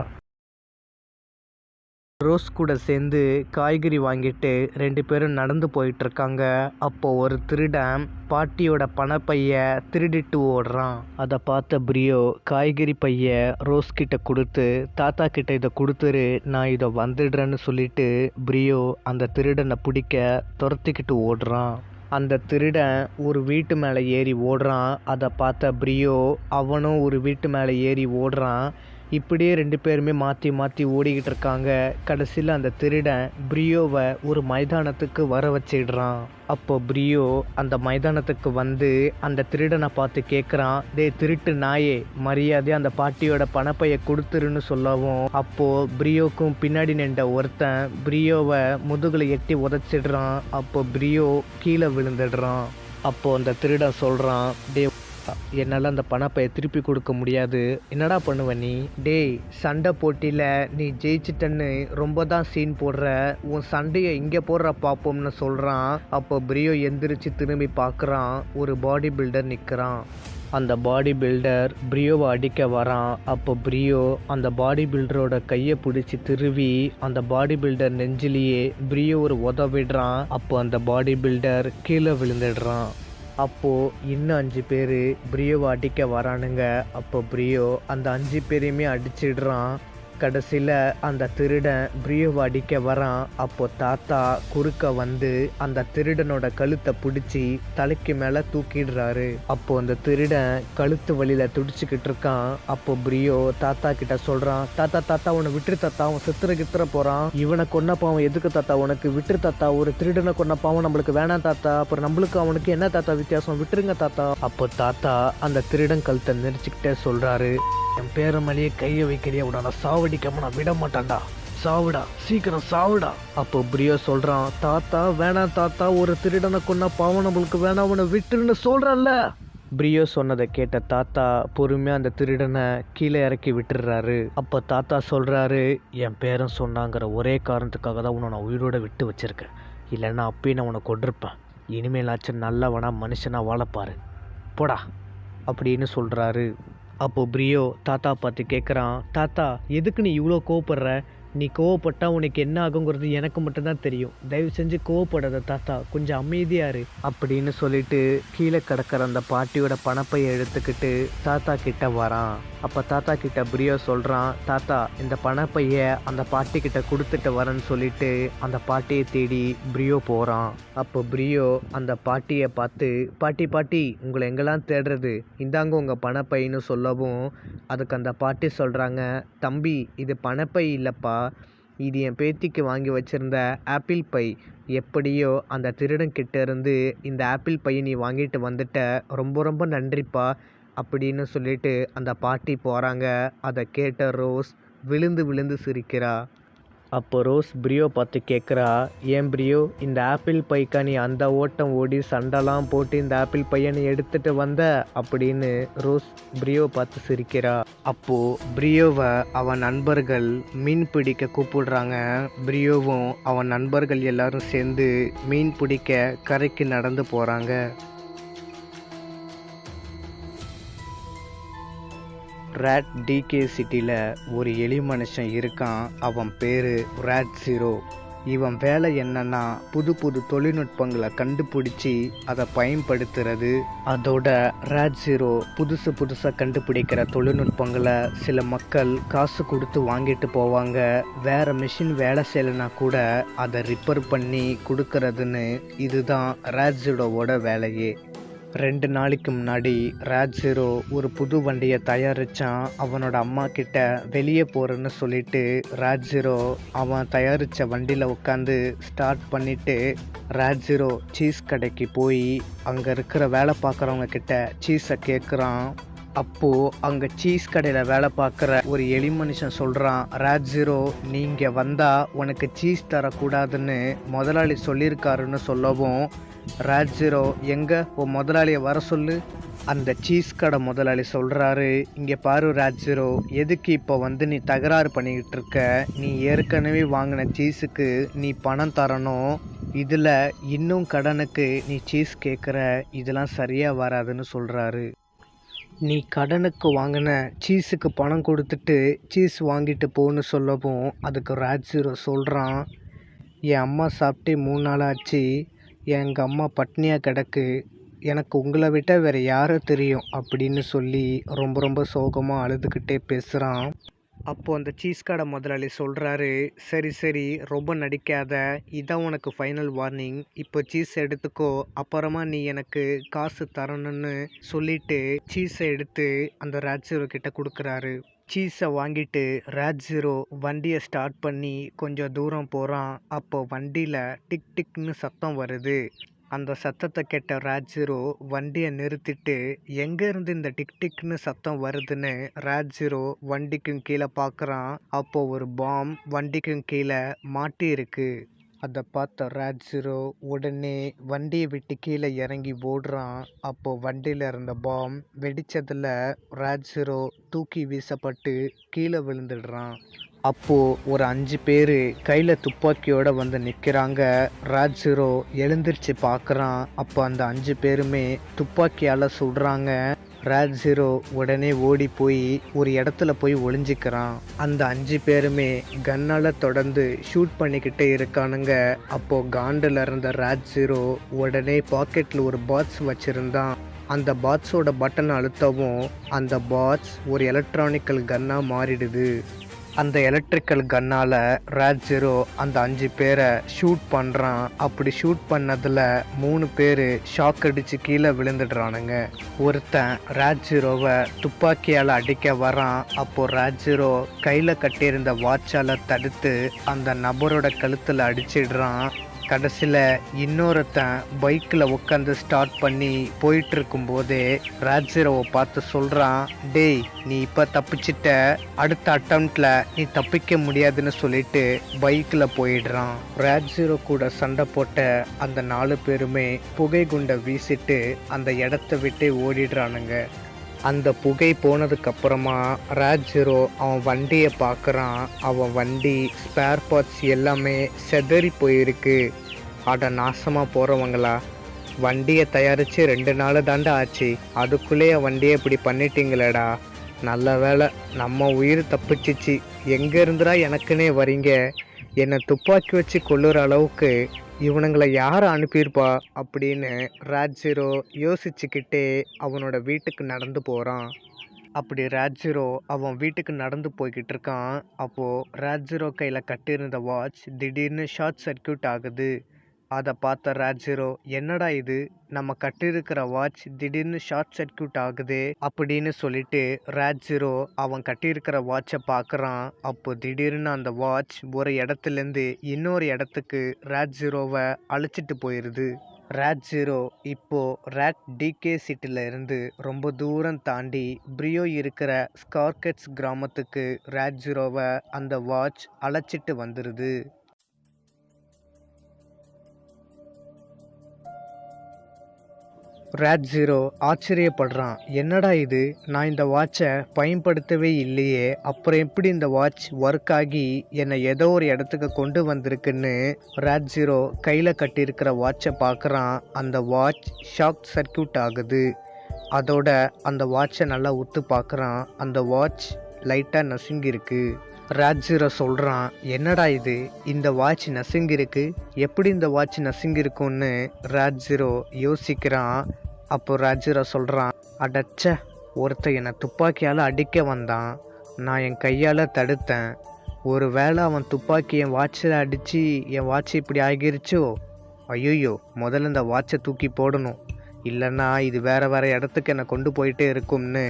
ரோஸ் கூட சேர்ந்து காய்கறி வாங்கிட்டு 2 பேரும் நடந்து போயிட்டுருக்காங்க. அப்போது ஒரு திருடன் பாட்டியோட பணப்பைய திருடிட்டு ஓடுறான். அதை பார்த்த பிரியோ காய்கறி பைய ரோஸ் கிட்ட கொடுத்து, தாத்தா கிட்ட இதை கொடுத்துரு, நான் இதை வந்துடுறேன்னு சொல்லிட்டு பிரியோ அந்த திருடனை பிடிக்க துரத்திக்கிட்டு ஓடுறான். அந்த திருடன் ஒரு வீட்டு மேலே ஏறி ஓடுறான். அதை பார்த்த பிரியோ அவனும் ஒரு வீட்டு மேலே ஏறி ஓடுறான். இப்படியே 2 பேருமே மாற்றி மாற்றி ஓடிக்கிட்டு இருக்காங்க. கடைசியில் அந்த திருடன் பிரியோவை ஒரு மைதானத்துக்கு வர வச்சிடுறான். அப்போ பிரியோ அந்த மைதானத்துக்கு வந்து அந்த திருடனை பார்த்து கேட்குறான், டேய் திருட்டு நாயே, மரியாதை அந்த பாட்டியோட பணப்பையை கொடுத்துருன்னு சொல்லவும், அப்போது பிரியோக்கும் பின்னாடி நின்ற ஒருத்தன் பிரியோவை முதுகில் எட்டி உதச்சிடுறான். அப்போ பிரியோ கீழே விழுந்துடுறான். அப்போது அந்த திருடன் சொல்கிறான், டே என்னால் அந்த பணப்பையை திருப்பி கொடுக்க முடியாது, என்னடா பண்ணுவ நீ, டேய் சண்டை போட்டியில் நீ ஜெயிச்சிட்டன்னு ரொம்ப தான் சீன் போடுற, உன் சண்டையை இங்கே போடுற பார்ப்போம்னு சொல்கிறான். அப்போ பிரியோ எந்திரிச்சு திரும்பி பார்க்குறான். ஒரு பாடி பில்டர் நிற்கிறான். அந்த பாடி பில்டர் பிரியோவை அடிக்க வரான். அப்போ பிரியோ அந்த பாடி பில்டரோட கையை பிடிச்சி திருவி அந்த பாடி பில்டர் நெஞ்சிலேயே பிரியோ ஒரு உதவிடுறான். அப்போ அந்த பாடி பில்டர் கீழே விழுந்துடுறான். அப்போது இன்னும் 5 பேர் பிரியோவை அடிக்க வரானுங்க. அப்போ பிரியோ அந்த 5 பேரையுமே அடிச்சிடுறான். கடைசியில் அந்த திருடன் பிரியோவை அடிக்க வரான். அப்போ தாத்தா குறுக்க வந்து அந்த திருடனோட கழுத்தை பிடிச்சி தலைக்கு மேலே தூக்கிடுறாரு. அப்போ அந்த திருடன் கழுத்து வழியில் துடிச்சுக்கிட்டு இருக்கான். அப்போ பிரியோ தாத்தா கிட்ட சொல்கிறான், தாத்தா தாத்தா உன்னை விட்டுரு தாத்தா, அவன் கித்துற போகிறான், இவனை கொன்ன பாவம் எதுக்கு தாத்தா உனக்கு, விட்டுரு தாத்தா, ஒரு திருடனை கொன்ன பாவம் நம்மளுக்கு வேணாம் தாத்தா, அப்புறம் நம்மளுக்கு அவனுக்கு என்ன தாத்தா வித்தியாசம், விட்டுருங்க தாத்தா. அப்போ தாத்தா அந்த திருடன் கழுத்தை நெரிச்சுக்கிட்டே சொல்கிறாரு, என் பேர மேலேயே கையை வைக்கிறியா, உடனே சாவடிக்காம நான் விட மாட்டான்டா, சாவுடா, சீக்கிரம் சாவுடா. அப்போ பிரியோ சொல்றான், தாத்தா வேணாம் தாத்தா, ஒரு திருடனை கொன்ன பாவம் நம்மளுக்கு வேணாம், அவனை விட்டுருன்னு சொல்றான்ல. பிரியோ சொன்னதை கேட்ட தாத்தா பொறுமையாக அந்த திருடனை கீழே இறக்கி விட்டுடுறாரு. அப்போ தாத்தா சொல்கிறாரு, என் பேரன் சொன்னாங்கிற ஒரே காரணத்துக்காக தான் உன்னை நான் உயிரோடு விட்டு வச்சிருக்கேன், இல்லைன்னா அப்பயே நான் உன்னை கொண்டிருப்பேன், இனிமேலாச்சும் நல்லவனா மனுஷனாக வாழப்பாரு, போடா அப்படின்னு சொல்கிறாரு. அப்போது பிரியோ தாத்தா பார்த்து கேட்குறான், தாத்தா எதுக்கு நீ இவ்வளோ கோவப்படுற, நீ கோவப்பட்டா உனக்கு என்ன ஆகுங்கிறது எனக்கு மட்டும்தான் தெரியும். தயவு செஞ்சு கோவப்படாத தாத்தா, கொஞ்சம் அமைதியாரு அப்படின்னு சொல்லிட்டு கீழே கிடக்கிற அந்த பாட்டியோட பணப்பையை எடுத்துக்கிட்டு தாத்தா கிட்ட வரான். அப்போ தாத்தா கிட்ட பிரியோ சொல்கிறான், தாத்தா இந்த பணப்பையை அந்த பாட்டி கிட்ட கொடுத்துட்டு வரேன்னு சொல்லிட்டு அந்த பாட்டியை தேடி பிரியோ போகிறான். அப்போ பிரியோ அந்த பாட்டியை பார்த்து, பாட்டி பாட்டி உங்களை எங்கெல்லாம் தேடுறது, இந்தாங்க உங்கள் பணப்பைன்னு சொல்லவும் அதுக்கு அந்த பாட்டி சொல்கிறாங்க, தம்பி இது பணப்பை இல்லைப்பா, இது என் பேத்திக்கு வாங்கி வச்சுருந்த ஆப்பிள் பை. எப்படியோ அந்த திருடன்கிட்ட இருந்து இந்த ஆப்பிள் பையை நீ வாங்கிட்டு வந்துட்ட, ரொம்ப ரொம்ப நன்றிப்பா அப்படின்னு சொல்லிட்டு அந்த பாட்டி போகிறாங்க. அதை கேட்ட ரோஸ் விழுந்து விழுந்து சிரிக்கிறா. அப்போ ரோஸ் பிரியோ பார்த்து கேட்குறா, ஏன் பிரியோ இந்த ஆப்பிள் பைக்கா நீ அந்த ஓட்டம் ஓடி சண்டைலாம் போட்டு இந்த ஆப்பிள் பையை நீ எடுத்துகிட்டு வந்த அப்படின்னு ரோஸ் பிரியோ பார்த்து சிரிக்கிறா. அப்போது பிரியோவை அவன் நண்பர்கள் மீன் பிடிக்க கூப்பிடுறாங்க. பிரியோவும் அவன் நண்பர்கள் எல்லாரும் சேர்ந்து மீன் பிடிக்க கரைக்கு நடந்து போகிறாங்க. ரேட் டிகே சிட்டியில் ஒரு எலி மனுஷன் இருக்கான். அவன் பேர் ரேட் ஜீரோ. இவன் வேலை என்னன்னா புது புது தொழில்நுட்பங்களை கண்டுபிடிச்சி அதை பயன்படுத்துறது. அதோட ரேட் ஜீரோ புதுசாக கண்டுபிடிக்கிற தொழில்நுட்பங்களை சில மக்கள் காசு கொடுத்து வாங்கிட்டு போவாங்க. வேற மிஷின் வேலை செய்யலைன்னா கூட அதை ரிப்பேர் பண்ணி கொடுக்கறதுன்னு. இதுதான் ரேட் ஜீரோவோட வேலையே. 2 நாளைக்கு முன்னாடி ரேட் ஜீரோ ஒரு புது வண்டியை தயாரித்தான். அவனோட அம்மா கிட்ட வெளியே போகிறேன்னு சொல்லிட்டு ரேட் ஜீரோ அவன் தயாரித்த வண்டியில் உட்காந்து ஸ்டார்ட் பண்ணிவிட்டு ரேட் ஜீரோ சீஸ் கடைக்கு போய் அங்கே இருக்கிற வேலை பார்க்குறவங்க கிட்ட சீஸை கேட்குறான். அப்போது அங்கே சீஸ் கடையில் வேலை பார்க்குற ஒரு எலி மனுஷன் சொல்கிறான், ரேட் ஜீரோ நீங்கள் வந்தால் உனக்கு சீஸ் தரக்கூடாதுன்னு முதலாளி சொல்லியிருக்காருன்னு சொல்லவும் ரேட் ஜீரோ எங்கே உன் முதலாளியை வர சொல்லு. அந்த சீஸ் கடை முதலாளி சொல்கிறாரு, இங்கே பாரு ரேட் ஜீரோ, எதுக்கு இப்போ வந்து நீ தகராறு பண்ணிக்கிட்டு இருக்க, நீ ஏற்கனவே வாங்கின சீஸுக்கு நீ பணம் தரணும், இதில் இன்னும் கடனுக்கு நீ சீஸ் கேட்குற, இதெல்லாம் சரியாக வராதுன்னு சொல்கிறாரு. நீ கடனுக்கு வாங்கின சீஸுக்கு பணம் கொடுத்துட்டு சீஸ் வாங்கிட்டு போன்னு சொல்லவும் அதுக்கு ரேட் ஜீரோ சொல்கிறான், என் அம்மா சாப்பிட்டே 3 நாள் ஆச்சு, எங்கள் அம்மா பட்னியாக கிடக்கு, எனக்கு உங்களை விட்ட வேறு யாரை தெரியும் அப்படின்னு சொல்லி ரொம்ப சோகமாக அழுதுகிட்டே பேசுகிறான். அப்போது அந்த சீஸ் கடை முதலாளி சொல்கிறாரு, சரி ரொம்ப நடிக்காத, இதான் உனக்கு ஃபைனல் வார்னிங், இப்போ சீஸ் எடுத்துக்கோ, அப்புறமா நீ எனக்கு காசு தரணும்னு சொல்லிட்டு சீஸை எடுத்து அந்த ரேட் ஜீரோ கிட்ட கொடுக்குறாரு. சீஸை வாங்கிட்டு ரேட் ஜீரோ வண்டியை ஸ்டார்ட் பண்ணி கொஞ்சம் தூரம் போகிறான். அப்போ வண்டியில் டிக் டிக்னு சத்தம் வருது. அந்த சத்தத்தை கேட்ட ரேட் ஜீரோ வண்டியை நிறுத்திட்டு எங்கேருந்து இந்த டிக் டிக்னு சத்தம் வருதுன்னு ரேட் ஜீரோ வண்டிக்கும் கீழே பார்க்குறான். அப்போது ஒரு பாம் வண்டிக்கும் கீழே மாட்டி இருக்கு. அதை பார்த்த ரேட் ஜீரோ உடனே வண்டியை விட்டு கீழே இறங்கி ஓடுறான். அப்போது வண்டியில் இருந்த பாம் வெடித்ததில் ரேட் ஜீரோ தூக்கி வீசப்பட்டு கீழே விழுந்துடுறான். அப்போது ஒரு 5 பேர் கையில் துப்பாக்கியோடு வந்து நிற்கிறாங்க. ரேட் ஜீரோ எழுந்திரிச்சு பார்க்குறான். அப்போ அந்த 5 பேருமே துப்பாக்கியால் சுடுறாங்க. ரேட் ஜீரோ உடனே ஓடி போய் ஒரு இடத்துல போய் ஒளிஞ்சிக்கிறான். அந்த 5 பேருமே கன்னால் தொடர்ந்து ஷூட் பண்ணிக்கிட்டே இருக்கானுங்க. அப்போது காண்டில் இருந்த ரேட் ஜீரோ உடனே பாக்கெட்டில் ஒரு பாட்ஸ் வச்சுருந்தான். அந்த பாட்ஸோட பட்டன் அழுத்தவும் அந்த பாட்ஸ் ஒரு எலக்ட்ரானிக்கல் கன்னாக மாறிடுது. அந்த எலக்ட்ரிக்கல் கன்னால் ரேட் ஜீரோ அந்த 5 பேரை ஷூட் பண்ணுறான். அப்படி ஷூட் பண்ணதில் 3 பேர் ஷாக் அடித்து கீழே விழுந்துடுறானுங்க. ஒருத்தன் ரேட் ஜீரோவை துப்பாக்கியால் அடிக்க வரான். அப்போது ரேட் ஜீரோ கையில் கட்டியிருந்த வாட்சால் தடுத்து அந்த நபரோட கழுத்தில் அடிச்சிடுறான். கடைசியில் இன்னொருத்தன் பைக்கில் உட்காந்து ஸ்டார்ட் பண்ணி போயிட்டு இருக்கும்போதே ரேட் ஜீரோவை பார்த்து சொல்கிறான், டேய் நீ இப்போ தப்பிச்சிட்ட, அடுத்த அட்டம்ப்டில் நீ தப்பிக்க முடியாதுன்னு சொல்லிட்டு பைக்கில் போயிடுறான். ரேட் ஜீரோ கூட சண்டை போட்ட அந்த 4 பேருமே புகை குண்டை வீசிட்டு அந்த இடத்த விட்டு ஓடிடுறானுங்க. அந்த புகை போனதுக்கப்புறமா ரேட் ஜீரோ அவன் வண்டியை பார்க்குறான். அவன் வண்டி ஸ்பேர் பார்ட்ஸ் எல்லாமே செதறி போயிருக்கு. அட நாசமாக போகிறவங்களா, வண்டியை தயாரித்து 2 நாள் தாண்டா ஆச்சு, அதுக்குள்ளேயே வண்டியை இப்படி பண்ணிட்டீங்களேடா, நல்ல வேலை நம்ம உயிர் தப்பிச்சிச்சு, எங்கே இருந்துடா எனக்குன்னே வரீங்க? என்னை துப்பாக்கி வச்சு கொல்லுற அளவுக்கு இவனுங்களை யார் அனுப்பியிருப்பா அப்படின்னு ராஜ்ஜீரோ யோசிச்சுக்கிட்டே அவனோட வீட்டுக்கு நடந்து போகிறான். அப்படி ராஜ்ஜீரோ அவன் வீட்டுக்கு நடந்து போய்கிட்டு இருக்கான். அப்போது ராஜ்ஜீரோ கையில் கட்டியிருந்த வாட்ச் திடீர்னு ஷார்ட் சர்க்கியூட் ஆகுது. அதை பார்த்த ராஜ்ஜீரோ, என்னடா இது, நம்ம கட்டியிருக்கிற வாட்ச் திடீர்னு ஷார்ட் சர்க்கியூட் ஆகுதே அப்படின்னு சொல்லிட்டு ராஜ்ஜீரோ அவன் கட்டியிருக்கிற வாட்சை பார்க்குறான். அப்போ திடீர்னு அந்த வாட்ச் ஒரு இடத்துலேருந்து இன்னொரு இடத்துக்கு ராஜ்ஜீரோவை அழைச்சிட்டு போயிடுது. ராஜ்ஜீரோ இப்போ ராட் டிகே சிட்டில இருந்து ரொம்ப தூரம் தாண்டி பிரியோ இருக்கிற ஸ்கார்கெட்ஸ் கிராமத்துக்கு ராஜ்ஜீரோவை அந்த வாட்ச் அழைச்சிட்டு வந்துடுது. ராஜ்ஜீரோ ஆச்சரியப்படுறான். என்னடா இது, நான் இந்த வாட்சை பயன்படுத்தவே இல்லையே, அப்புறம் எப்படி இந்த வாட்ச் ஒர்க் ஆகி என்னை ஏதோ ஒரு இடத்துக்கு கொண்டு வந்திருக்குன்னு ராஜ்ஜீரோ கையில் கட்டியிருக்கிற வாட்சை பார்க்குறான். அந்த வாட்ச் ஷார்ட் சர்க்கியூட் ஆகுது. அதோட அந்த வாட்சை நல்லா உத்து பார்க்குறான். அந்த வாட்ச் லைட்டாக நசுங்கிருக்கு. ராஜ்ஜீரோ சொல்கிறான், என்னடா இது, இந்த வாட்ச் நசுங்கிருக்கு, எப்படி இந்த வாட்ச் நசுங்கிருக்குன்னு ராஜ்ஜீரோ யோசிக்கிறான். அப்போ ராஜ்ஜீரோ சொல்கிறான், அடச்ச, ஒருத்தன் என்னை துப்பாக்கியால் அடிக்க வந்தான், நான் என் கையால் தடுத்தேன், ஒரு வேளை அவன் துப்பாக்கி என் வாட்சில் அடித்து என் வாட்ச் இப்படி ஆகிருச்சோ, ஐயோ, முதல்ல இந்த வாட்சை தூக்கி போடணும், இல்லைன்னா இது வேறு இடத்துக்கு என்னை கொண்டு போயிட்டே இருக்கும்னு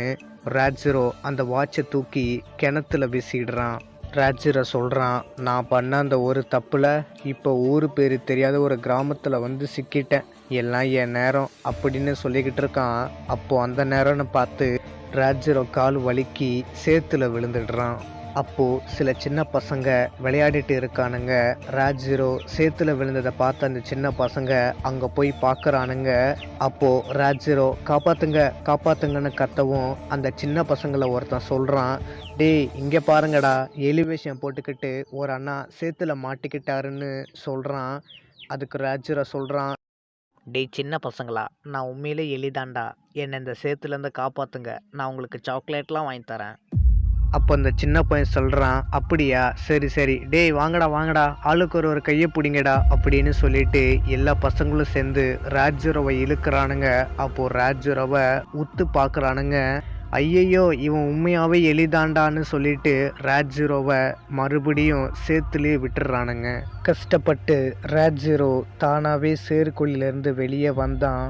ராஜ்ஜீரோ அந்த வாட்சை தூக்கி கிணத்துல வீசிடுறான். ராஜ்ஜீரோ சொல்கிறான், நான் பண்ண அந்த ஒரு தப்பில் இப்போ ஊர் பேர் தெரியாத ஒரு கிராமத்தில் வந்து சிக்கிட்டேன், எல்லாம் என் நேரம் அப்படின்னு சொல்லிக்கிட்டு இருக்கான். அப்போது அந்த நேரம்னு பார்த்து ராஜ்ஜீரோ கால் வலிக்கி சேத்துல விழுந்துடுறான். அப்போது சில சின்ன பசங்க விளையாடிட்டு இருக்கானுங்க. ராஜ்ஜீரோ சேத்துல விழுந்ததை பார்த்து அந்த சின்ன பசங்க அங்கே போய் பார்க்குறானுங்க. அப்போது ராஜ்ஜீரோ காப்பாற்றுங்க காப்பாற்றுங்கன்னு கத்தவும் அந்த சின்ன பசங்களை ஒருத்தன் சொல்கிறான், டேய் இங்கே பாருங்கடா, எலிவேஷன் போட்டுக்கிட்டு ஒரு அண்ணா சேத்துல மாட்டிக்கிட்டாருன்னு சொல்கிறான். அதுக்கு ராஜ்ஜீரோ சொல்கிறான், டேய் சின்ன பசங்களா, நான் உண்மையிலே எலிதாண்டா, என்னை இந்த சேத்துலேருந்து காப்பாற்றுங்க, நான் உங்களுக்கு சாக்லேட்லாம் வாங்கி தரேன். அப்போ அந்த சின்ன பையன் சொல்கிறான், அப்படியா, சரி சரி, டேய் வாங்கடா, ஆளுக்கு ஒரு கையை பிடிங்கடா அப்படின்னு சொல்லிட்டு எல்லா பசங்களும் சேர்ந்து ராஜ்ஜீரோவை இழுக்கிறானுங்க. அப்போது ராஜ்ஜீரோவை உத்து பார்க்குறானுங்க. ஐயையோ, இவன் உண்மையாகவே எளிதாண்டான்னு சொல்லிட்டு ராஜ்ஜீரோவை மறுபடியும் சேத்துலேயே விட்டுறானுங்க. கஷ்டப்பட்டு ராஜ்ஜீரோ தானாகவே சேருக்குழியிலேருந்து வெளியே வந்தான்.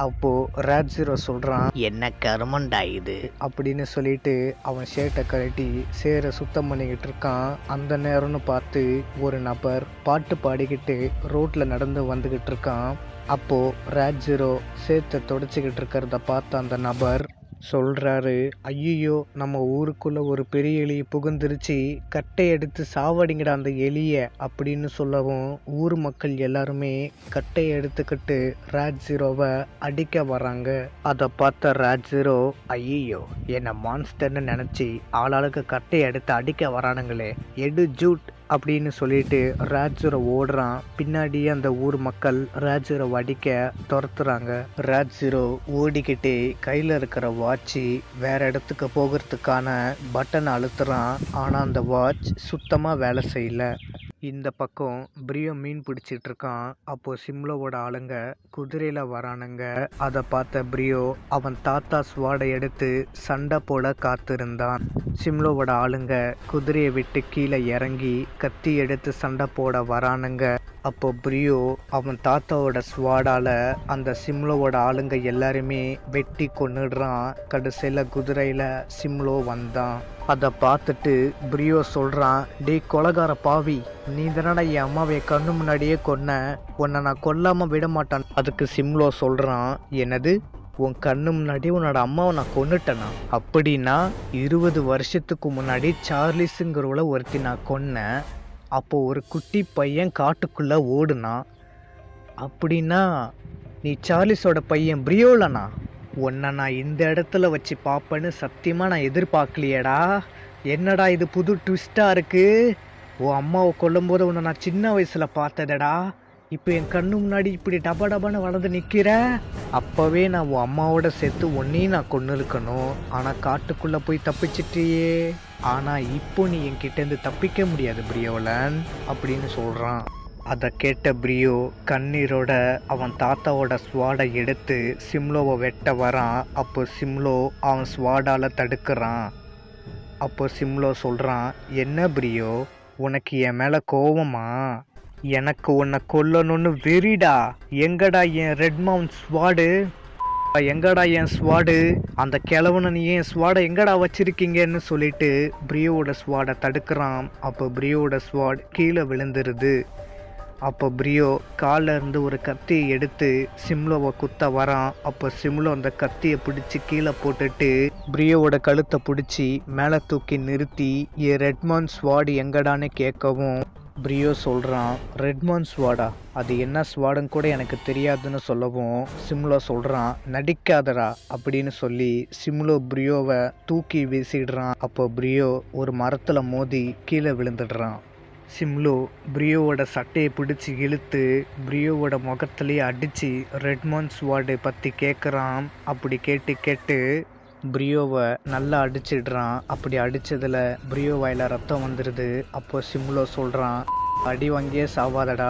அப்போது ராஜ்ஜீரோ சொல்கிறான், என்ன கருமண்டா இது அப்படின்னு சொல்லிட்டு அவன் ஷர்ட்டை கழட்டி சேரை சுத்தம் பண்ணிக்கிட்டு இருக்கான். அந்த நேரம்னு பார்த்து ஒரு நபர் பாட்டு பாடிக்கிட்டு ரோட்டில் நடந்து வந்துக்கிட்டு இருக்கான். அப்போது ராஜ்ஜீரோ சேத்தை தொடச்சிக்கிட்டு இருக்கிறத பார்த்த அந்த நபர் சொல்கிறாரு, ஐயோ, நம்ம ஊருக்குள்ளே ஒரு பெரிய எலி புகுந்துருச்சு, கட்டை எடுத்து சாவடிங்கடா அந்த எலியை அப்படின்னு சொல்லவும் ஊர் மக்கள் எல்லாருமே கட்டையை எடுத்துக்கிட்டு ராஜ்ஜீரோவை அடிக்க வராங்க. அதை பார்த்த ராஜ்ஜீரோ, ஐயோ, என்னை மான்ஸ்டர்னு நினச்சி ஆளாளுக்கு கட்டையை எடுத்து அடிக்க வரானுங்களே, எடு ஜூட் அப்படின்னு சொல்லிட்டு ராஜ்ஜீரோ ஓடுறான். பின்னாடியே அந்த ஊர் மக்கள் ராஜ்ஜீரோ அடிக்க துரத்துறாங்க. ராஜ்ஜீரோ ஓடிக்கிட்டே கையில் இருக்கிற வாட்சி வேற இடத்துக்கு போகிறதுக்கான பட்டனை அழுத்துறான். ஆனால் அந்த வாட்ச் சுத்தமாக வேலை செய்யல. இந்த பக்கம் பிரியோ மீன் பிடிச்சிட்டு இருக்கான். அப்போது சிம்லோவோட ஆளுங்க குதிரையில் வரானுங்க. அதை பார்த்த பிரியோ அவன் தாத்தா ஸ்வாடை எடுத்து சண்டை போட காத்திருந்தான். சிம்லோவோட ஆளுங்க குதிரையை விட்டு கீழே இறங்கி கத்தி எடுத்து சண்டை போட வரானுங்க. அப்போ பிரியோ அவன் தாத்தாவோட ஸ்வாடால் அந்த சிம்லோவோட ஆளுங்க எல்லாருமே வெட்டி கொன்னுடுறான். கடைசியில் குதிரையில் சிம்லோ வந்தான். அதை பார்த்துட்டு பிரியோ சொல்கிறான், டே கொலகார பாவி, நீ தானடா என் அம்மாவை கண்ணு முன்னாடியே கொன்ன, உன்னை நான் கொல்லாமல் விட மாட்டான். அதுக்கு சிம்லோ சொல்கிறான், என்னது, உன் கண்ணு முன்னாடி உன்னோட அம்மாவை நான் கொன்னுட்டேனா? அப்படின்னா 20 வருஷத்துக்கு முன்னாடி சார்லிஸுங்கிறவளை ஒருத்தி நான் கொன்னேன். அப்போது ஒரு குட்டி பையன் காட்டுக்குள்ளே ஓடுனான். அப்படின்னா நீ சார்லிஸோட பையன் பிரியோலனா? உன்னை நான் இந்த இடத்துல வச்சு பார்ப்பேன்னு சத்தியமாக நான் எதிர்பார்க்கலையேடா. என்னடா இது புது ட்விஸ்ட்டாக இருக்குது. உன் அம்மாவை கொல்லும்போது உன்னை நான் சின்ன வயசில் பார்த்ததடா, இப்போ என் கண்ணு முன்னாடி இப்படி டபா டபான்னு வளர்ந்து நிற்கிற. அப்போவே நான் உன் அம்மாவோட சேர்த்து ஒன்றையும் நான் கொன்று இருக்கணும். ஆனால் காட்டுக்குள்ளே போய் தப்பிச்சிட்டியே. ஆனால் இப்போ நீ என்கிட்டேருந்து தப்பிக்க முடியாது பிரியோலன் அப்படின்னு சொல்கிறான். அதை கேட்ட பிரியோ கண்ணீரோட அவன் தாத்தாவோட ஸ்வாடை எடுத்து சிம்லோவை வெட்ட வரான். அப்போ சிம்லோ அவன் ஸ்வாடால் தடுக்கிறான். அப்போ சிம்லோ சொல்கிறான், என்ன பிரியோ, உனக்கு என் மேலே கோவமா? எனக்கு உன்னை கொல்லணும்னு வெறிடா. எங்கடா என் ரெட் மவுண்ட் ஸ்வாடு? எங்கடா என் ஸ்வாடு? அந்த கிழவனை நீ என் ஸ்வாடை எங்கடா வச்சிருக்கீங்கன்னு சொல்லிட்டு பிரியோவோட ஸ்வாடை தடுக்கிறான். அப்போ பிரியோவோட ஸ்வாட் கீழே விழுந்துருது. அப்போ பிரியோ காலில் இருந்து ஒரு கத்தியை எடுத்து சிம்லோவை குத்த வரான். அப்போ சிம்லோ அந்த கத்தியை பிடிச்சி கீழே போட்டுட்டு பிரியோவோட கழுத்தை பிடிச்சி மேலே தூக்கி நிறுத்தி என் ரெட்மான் ஸ்வாடு எங்கடான்னு கேட்கவும் பிரியோ சொல்கிறான், ரெட்மான் ஸ்வாடா? அது என்ன ஸ்வாடுன்னு கூட எனக்கு தெரியாதுன்னு சொல்லவும் சிம்லோ சொல்கிறான், நடிக்காதடா அப்படின்னு சொல்லி சிம்லோ பிரியோவை தூக்கி வீசிடுறான். அப்போ பிரியோ ஒரு மரத்தில் மோதி கீழே விழுந்துடுறான். சிம்லோ பிரியோவோட சட்டையை பிடிச்சி இழுத்து பிரியோவோட முகத்துலேயே அடித்து ரெட்மான் ஸ்வாடை பற்றி கேட்குறான். அப்படி கேட்டு பிரியோவை நல்லா அடிச்சிடுறான். அப்படி அடித்ததில் பிரியோ வாயில் ரத்தம் வந்துடுது. அப்போ சிம்லோ சொல்கிறான், அடி வாங்கியே சாவாதடா,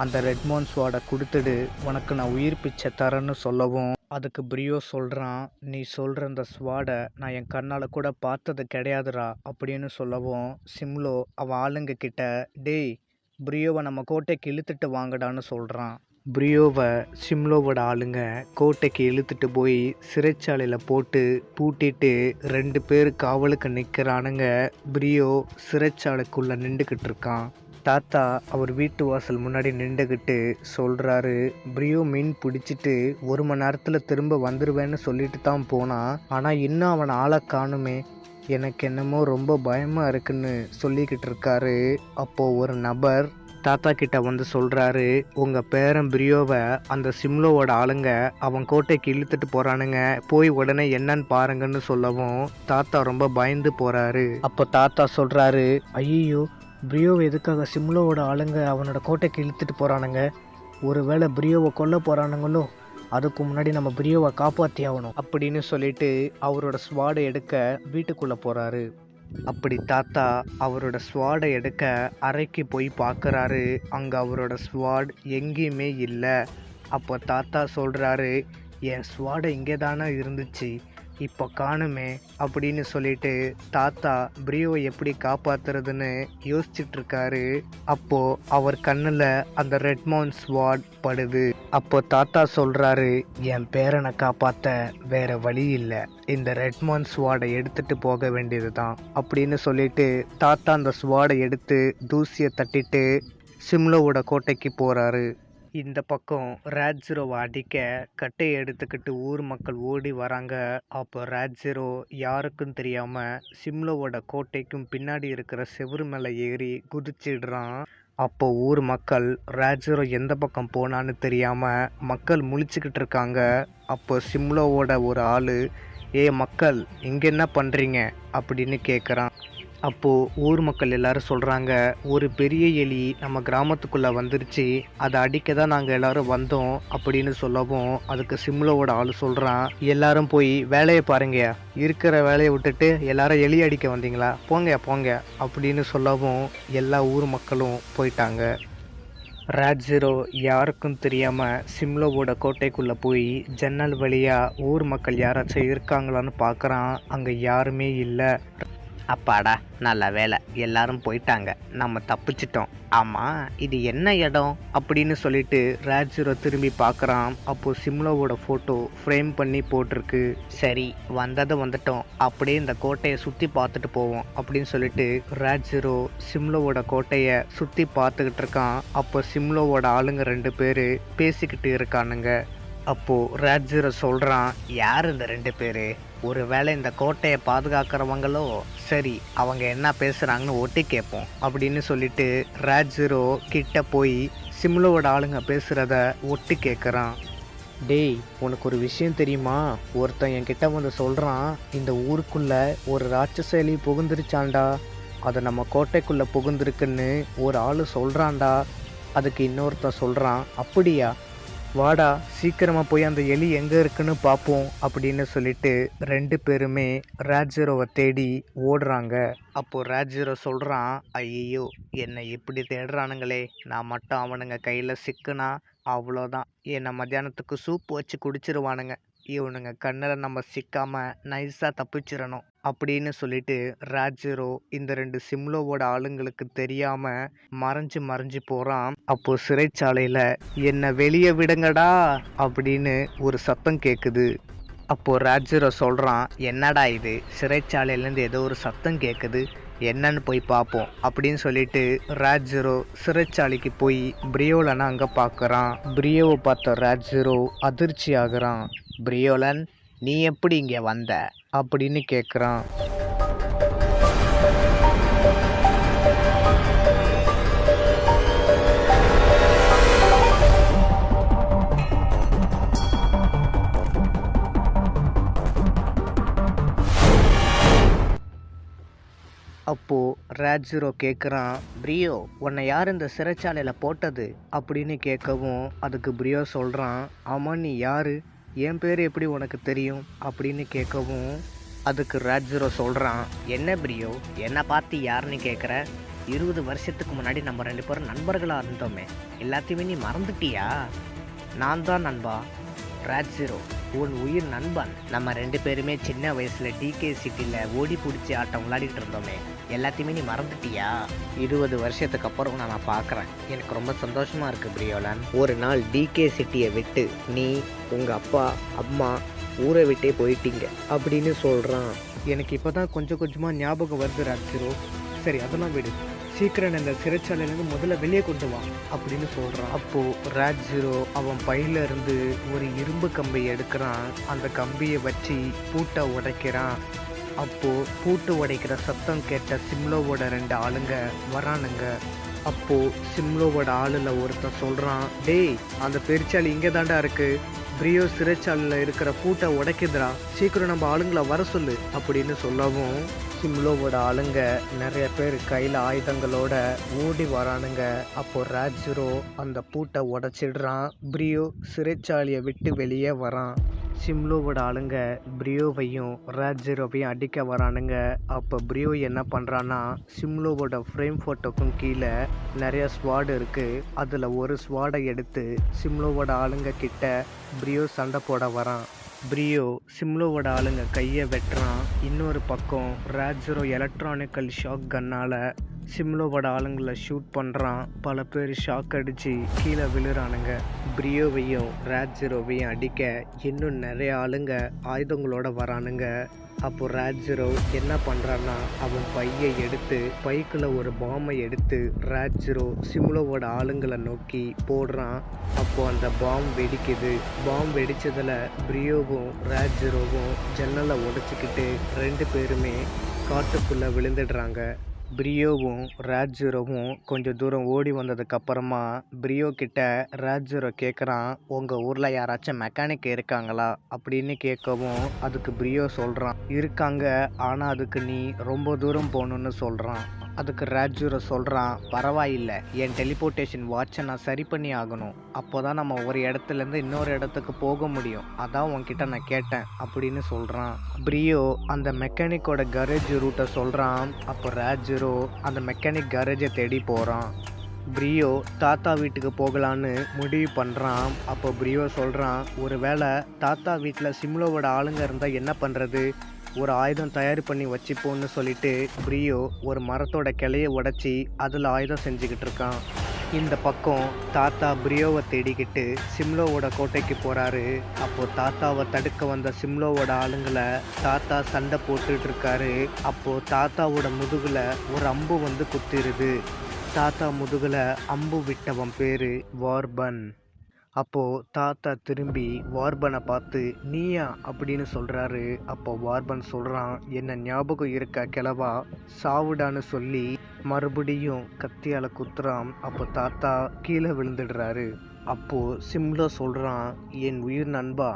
அந்த ரெட்மான் ஸ்வாடை கொடுத்துடு, உனக்கு நான் உயிர் பிச்சை தரேன்னு சொல்லவும் அதுக்கு பிரியோ சொல்கிறான், நீ சொல்கிற அந்த ஸ்வாடை நான் என் கண்ணால் கூட பார்த்தது கிடையாதுடா அப்படின்னு சொல்லவும் சிம்லோ அவன் ஆளுங்க கிட்ட, டேய் பிரியோவை நம்ம கோட்டைக்கு இழுத்துட்டு வாங்கடான்னு சொல்கிறான். பிரியோவை சிம்லோவோட ஆளுங்க கோட்டைக்கு இழுத்துட்டு போய் சிறைச்சாலையில் போட்டு பூட்டிட்டு 2 பேர் காவலுக்கு நிற்கிறானுங்க. பிரியோ சிறைச்சாலைக்குள்ளே நின்றுக்கிட்டு இருக்கான். தாத்தா அவர் வீட்டு வாசல் முன்னாடி நின்றுக்கிட்டு சொல்கிறாரு, பிரியோ மீன் பிடிச்சிட்டு 1 மணி நேரத்தில் திரும்ப வந்துடுவேன்னு சொல்லிட்டு தான் போனான். ஆனால் இன்னும் அவனை ஆளை காணுமே, எனக்கு என்னமோ ரொம்ப பயமாக இருக்குன்னு சொல்லிக்கிட்டு இருக்காரு. அப்போது ஒரு நபர் தாத்தா கிட்ட வந்து சொல்கிறாரு, உங்கள் பேரன் பிரியோவை அந்த சிம்லோவோட ஆளுங்க அவன் கோட்டைக்கு இழுத்துட்டு போகிறானுங்க, போய் உடனே என்னன்னு பாருங்கன்னு சொல்லவும் தாத்தா ரொம்ப பயந்து போகிறாரு. அப்போ தாத்தா சொல்கிறாரு, ஐயோ பிரியோவை எதுக்காக சிம்லோவோட ஆளுங்க அவனோட கோட்டைக்கு இழுத்துட்டு போகிறானுங்க? ஒருவேளை பிரியோவை கொல்ல போகிறானுங்களோ, அதுக்கு முன்னாடி நம்ம பிரியோவை காப்பாற்றி ஆகணும் அப்படின்னு சொல்லிட்டு அவரோட ஸ்வாடை எடுக்க வீட்டுக்குள்ளே போகிறாரு. அப்படி தாத்தா அவரோட ஸ்வாடை எடுக்க அறைக்கு போய் பார்க்குறாரு. அங்கே அவரோட ஸ்வாட் எங்கேயுமே இல்லை. அப்போ தாத்தா சொல்கிறாரு, என் ஸ்வாடை இங்கே தானே இருந்துச்சு, இப்போ காணுமே அப்படின்னு சொல்லிட்டு தாத்தா பிரியோவை எப்படி காப்பாத்துறதுன்னு யோசிச்சுட்டு இருக்காரு. அப்போ அவர் கண்ணில் அந்த ரெட்மவுண்ட் ஸ்வாட் படுது. அப்போ தாத்தா சொல்றாரு, என் பேரனை காப்பாற்ற வேற வழி இல்லை, இந்த ரெட்மவுண்ட் ஸ்வாடை எடுத்துட்டு போக வேண்டியது தான் அப்படின்னு சொல்லிட்டு தாத்தா அந்த ஸ்வாடை எடுத்து தூசியை தட்டிட்டு சிம்லோவோட கோட்டைக்கு போறாரு. இந்த பக்கம் ராட்ஜிரோவை அடிக்க கட்டையை எடுத்துக்கிட்டு ஊர் மக்கள் ஓடி வராங்க. அப்போ ராட்ஜிரோ யாருக்கும் தெரியாமல் சிம்லோவோட கோட்டைக்கும் பின்னாடி இருக்கிற செவுரு மேலே ஏறி குதிச்சிடுறான். அப்போ ஊர் மக்கள் ராட்ஜிரோ எந்த பக்கம் போனான்னு தெரியாமல் மக்கள் முழிச்சுக்கிட்டு இருக்காங்க. அப்போ சிம்லோவோட ஒரு ஆள், மக்கள் இங்கே என்ன பண்ணுறீங்க அப்படின்னு கேட்குறான். அப்போது ஊர் மக்கள் எல்லாரும் சொல்கிறாங்க, ஒரு பெரிய எலி நம்ம கிராமத்துக்குள்ளே வந்துருச்சு, அதை அடிக்க தான் நாங்கள் எல்லோரும் வந்தோம் அப்படின்னு சொல்லவும் அதுக்கு சிம்லோவோட ஆள் சொல்கிறான், எல்லாரும் போய் வேலையை பாருங்க, இருக்கிற வேலையை விட்டுட்டு எல்லாரும் எலி அடிக்க வந்தீங்களா, போங்க போங்க அப்படின்னு சொல்லவும் எல்லா ஊர் மக்களும் போயிட்டாங்க. ராட்ஜிரோ யாருக்கும் தெரியாமல் சிம்லோவோட கோட்டைக்குள்ளே போய் ஜன்னல் வழியாக ஊர் மக்கள் யாராச்சும் இருக்காங்களான்னு பார்க்குறான். அங்கே யாருமே இல்லை. அப்பாடா நல்ல வேலை, எல்லாரும் போயிட்டாங்க, நம்ம தப்பிச்சிட்டோம். ஆமாம் இது என்ன இடம் அப்படின்னு சொல்லிட்டு ராட்ஜிரோ திரும்பி பார்க்குறான். அப்போது சிம்லோவோட ஃபோட்டோ ஃப்ரேம் பண்ணி போட்டிருக்கு. சரி வந்துட்டோம், அப்படியே இந்த கோட்டையை சுற்றி பார்த்துட்டு போவோம் அப்படின்னு சொல்லிட்டு ராட்ஜிரோ சிம்லோவோட கோட்டையை சுற்றி பார்த்துக்கிட்டு இருக்கான். அப்போ சிம்லோவோட ஆளுங்க 2 பேர் பேசிக்கிட்டு இருக்கானுங்க. அப்போது ராட்ஜிரோ சொல்கிறான், யார் இந்த 2 பேர்? ஒருவேளை இந்த கோட்டையை பாதுகாக்கிறவங்களோ, சரி அவங்க என்ன பேசுகிறாங்கன்னு ஒட்டி கேட்போம் அப்படின்னு சொல்லிட்டு ராட்ஜிரோ கிட்ட போய் சிம்லோவோட ஆளுங்க பேசுகிறத ஒட்டி கேட்குறான். டேய் உனக்கு ஒரு விஷயம் தெரியுமா, ஒருத்தன் என்கிட்ட வந்து சொல்கிறான், இந்த ஊருக்குள்ளே ஒரு ராட்சச எலி புகுந்துருச்சாண்டா, அதை நம்ம கோட்டைக்குள்ளே புகுந்துருக்குன்னு ஒரு ஆள் சொல்கிறான்டா, அதுக்கு இன்னொருத்தன் சொல்கிறான், அப்படியா, வாடா சீக்கிரமாக போய் அந்த எலி எங்கே இருக்குன்னு பார்ப்போம் அப்படின்னு சொல்லிட்டு 2 பேருமே ராட்ஜரோவை தேடி ஓடுறாங்க. அப்போது ராட்ஜரோ சொல்கிறான், ஐயோ என்னை இப்படி தேடுறானுங்களே, நான் மட்டும் அவனுங்க கையில் சிக்குனா அவ்வளோதான், என்னை மத்தியானத்துக்கு சூப் வச்சு குடிச்சிருவானுங்க, இவனுங்க கண்ணில் நம்ம சிக்காமல் நைஸாக தப்பிச்சிடணும் அப்படின்னு சொல்லிட்டு ராட்ஜரோ இந்த 2 சிம்லோவோட ஆளுங்களுக்கு தெரியாமல் மறைஞ்சு மறைஞ்சு போகிறான். அப்போ சிறைச்சாலையில் என்னை வெளியே விடுங்கடா அப்படின்னு ஒரு சத்தம் கேட்குது. அப்போது ராட்ஜரோ சொல்கிறான், என்னடா இது, சிறைச்சாலையிலேருந்து ஏதோ ஒரு சத்தம் கேட்குது, என்னன்னு போய் பார்ப்போம் அப்படின்னு சொல்லிட்டு ராட்ஜரோ சிறைச்சாலைக்கு போய் பிரியோலனை அங்கே பார்க்குறான். பிரியோவை பார்த்த ராட்ஜரோ அதிர்ச்சி ஆகுறான். பிரியோலன், நீ எப்படி இங்கே வந்த அப்படின்னு கேட்குறான். அப்போது ராட்ஜரோ கேட்குறான், பிரியோ உன்னை யார் இந்த சிறைச்சாலையில் போட்டது அப்படின்னு கேட்கவும் அதுக்கு பிரியோ சொல்கிறான், ஆமாம் நீ யார், என் பேர் எப்படி உனக்கு தெரியும் அப்படின்னு கேட்கவும் அதுக்கு ராட்ஜரோ சொல்கிறான், என்ன பிரியோ என்னை பார்த்து யாருன்னு கேட்குற, 20 வருஷத்துக்கு முன்னாடி நம்ம 2 பேரும் நண்பர்களாக இருந்தோமே, எல்லாத்தையுமே நீ மறந்துட்டியா, நான் தான் நண்பா ராட்ஜரோ, உன் உயிர் நண்பன், நம்ம 2 பேருமே சின்ன வயசில் டிகே சிட்டியில் ஓடி பிடிச்சி ஆட்டம் விளையாடிட்டு இருந்தோமே, எல்லாத்தையுமே நீ மறந்துட்டியா, 20 வருஷத்துக்கு அப்புறம் நான் பார்க்குறேன், எனக்கு ரொம்ப சந்தோஷமாக இருக்குது பிரியோலன், ஒரு நாள் டிகே சிட்டியை விட்டு நீ உங்கள் அப்பா அம்மா ஊரை விட்டே போயிட்டீங்க அப்படின்னு சொல்கிறான். எனக்கு இப்போ தான் கொஞ்சம் கொஞ்சமாக ஞாபகம் வருது ராட்ஜரோ, சரி அதெல்லாம் விடு, சீக்கிரம் இந்த சிறைச்சாலையிலேருந்து முதல்ல வெளியே கொண்டு வா அப்படின்னு சொல்கிறான். அப்போது ராட்ஜரோ அவன் பையில இருந்து ஒரு இரும்பு கம்பியை எடுக்கிறான். அந்த கம்பியை வச்சு பூட்டை உடைக்கிறான். அப்போது பூட்டு உடைக்கிற சத்தம் கேட்ட சிம்லோவோட 2 ஆளுங்க வரானுங்க. அப்போது சிம்லோவோட ஆளில் ஒருத்தன் சொல்கிறான், டேய் அந்த பெருச்சாலி இங்கே தாண்டா இருக்குது, பிரியோ சிறைச்சாலையில் இருக்கிற பூட்டை உடைக்குதுடா, சீக்கிரம் நம்ம ஆளுங்களை வர சொல்லு அப்படின்னு சொல்லவும் சிம்லோவோட ஆளுங்க நிறைய பேர் கையில் ஆயுதங்களோட ஓடி வரானுங்க. அப்போ ராட்ஜரோ அந்த பூட்டை உடைச்சிடுறான். பிரியோ சிறைச்சாலையை விட்டு வெளியே வரான். சிம்லோவோட ஆளுங்க பிரியோவையும் ராட்ஜரோவையும் அடிக்க வரானுங்க. அப்போ பிரியோ என்ன பண்ணுறான்னா, சிம்லோவோட ஃப்ரேம் ஃபோட்டோக்கும் கீழே நிறைய ஸ்வாடு இருக்குது, அதில் ஒரு ஸ்வாடை எடுத்து சிம்லோவோட ஆளுங்க கிட்ட பிரியோ சண்டை போட வரான். பிரியோ சிம்லோவோட ஆளுங்க கையை வெட்டுறான். இன்னொரு பக்கம் ராட்ஜரோ எலக்ட்ரானிக்கல் ஷாக் கன்னால் சிம்லோவோட ஆளுங்களை ஷூட் பண்ணுறான். பல பேர் ஷாக் அடித்து கீழே விழுறானுங்க. பிரியோவையும் ராட்ஜரோவையும் அடிக்க இன்னும் நிறைய ஆளுங்க ஆயுதங்களோட வரானுங்க. அப்போ ராட்ஜரோ என்ன பண்ணுறான்னா, அவன் பையை எடுத்து பைக்குள்ள ஒரு பாம்பை எடுத்து ராட்ஜரோ சிம்லோவோட ஆளுங்களை நோக்கி போடுறான். அப்போ அந்த பாம்பு வெடிக்குது. பாம்பு வெடிச்சதில் பிரியோவும் ராட்ஜரோவும் ஜன்னலை உடைச்சிக்கிட்டு 2 பேருமே காட்டுக்குள்ளே விழுந்துடுறாங்க. பிரியோவும் ராட்ஜரோவும் கொஞ்சம் தூரம் ஓடி வந்ததுக்கப்புறமா பிரியோ கிட்ட ராட்ஜரோ கேட்குறான், உங்கள் ஊரில் யாராச்சும் மெக்கானிக் இருக்காங்களா அப்படின்னு கேட்கவும் அதுக்கு பிரியோ சொல்கிறான், இருக்காங்க, ஆனால் அதுக்கு நீ ரொம்ப தூரம் போகணுன்னு சொல்கிறான். அதுக்கு ராட்ஜரோ சொல்கிறான், பரவாயில்லை, என் டெலிபோர்ட்டேஷன் வாட்சை நான் சரி பண்ணி ஆகணும், அப்போ தான் நம்ம ஒரு இடத்துலேருந்து இன்னொரு இடத்துக்கு போக முடியும், அதான் உன்கிட்ட நான் கேட்டேன் அப்படின்னு சொல்கிறான். பிரியோ அந்த மெக்கானிக்கோட கரேஜ் ரூட்டை சொல்கிறான். அப்போ ராட்ஜரோ அந்த மெக்கானிக் கரேஜை தேடி போகிறான். பிரியோ தாத்தா வீட்டுக்கு போகலான்னு முடிவு பண்ணுறான். அப்போ பிரியோ சொல்கிறான், ஒரு வேளை தாத்தா வீட்டில் சிம்லோவோட ஆளுங்க இருந்தால் என்ன பண்ணுறது, ஒரு ஆயுதம் தயார் பண்ணி வச்சுப்போன்னு சொல்லிட்டு பிரியோ ஒரு மரத்தோட கிளையை உடைச்சி அதில் ஆயுதம் செஞ்சுக்கிட்டு இருக்கான். இந்த பக்கம் தாத்தா பிரியோவை தேடிக்கிட்டு சிம்லோவோட கோட்டைக்கு போகிறாரு. அப்போது தாத்தாவை தடுக்க வந்த சிம்லோவோட ஆளுங்களை தாத்தா சண்டை போட்டுட்டு இருக்காரு. அப்போது தாத்தாவோட முதுகில் ஒரு அம்பு வந்து குத்திருது. தாத்தா முதுகில் அம்பு விட்டவன் பேர் வார்பன். அப்போது தாத்தா திரும்பி வார்பனை பார்த்து, நீயா அப்படின்னு சொல்கிறாரு. அப்போ வார்பன் சொல்கிறான், என்ன ஞாபகம் இருக்கா கிழவா, சாவுடான்னு சொல்லி மறுபடியும் கத்தியால் குத்துறான். அப்போ தாத்தா கீழே விழுந்துடுறாரு. அப்போது சிம்லோ சொல்கிறான், என் உயிர் நண்பா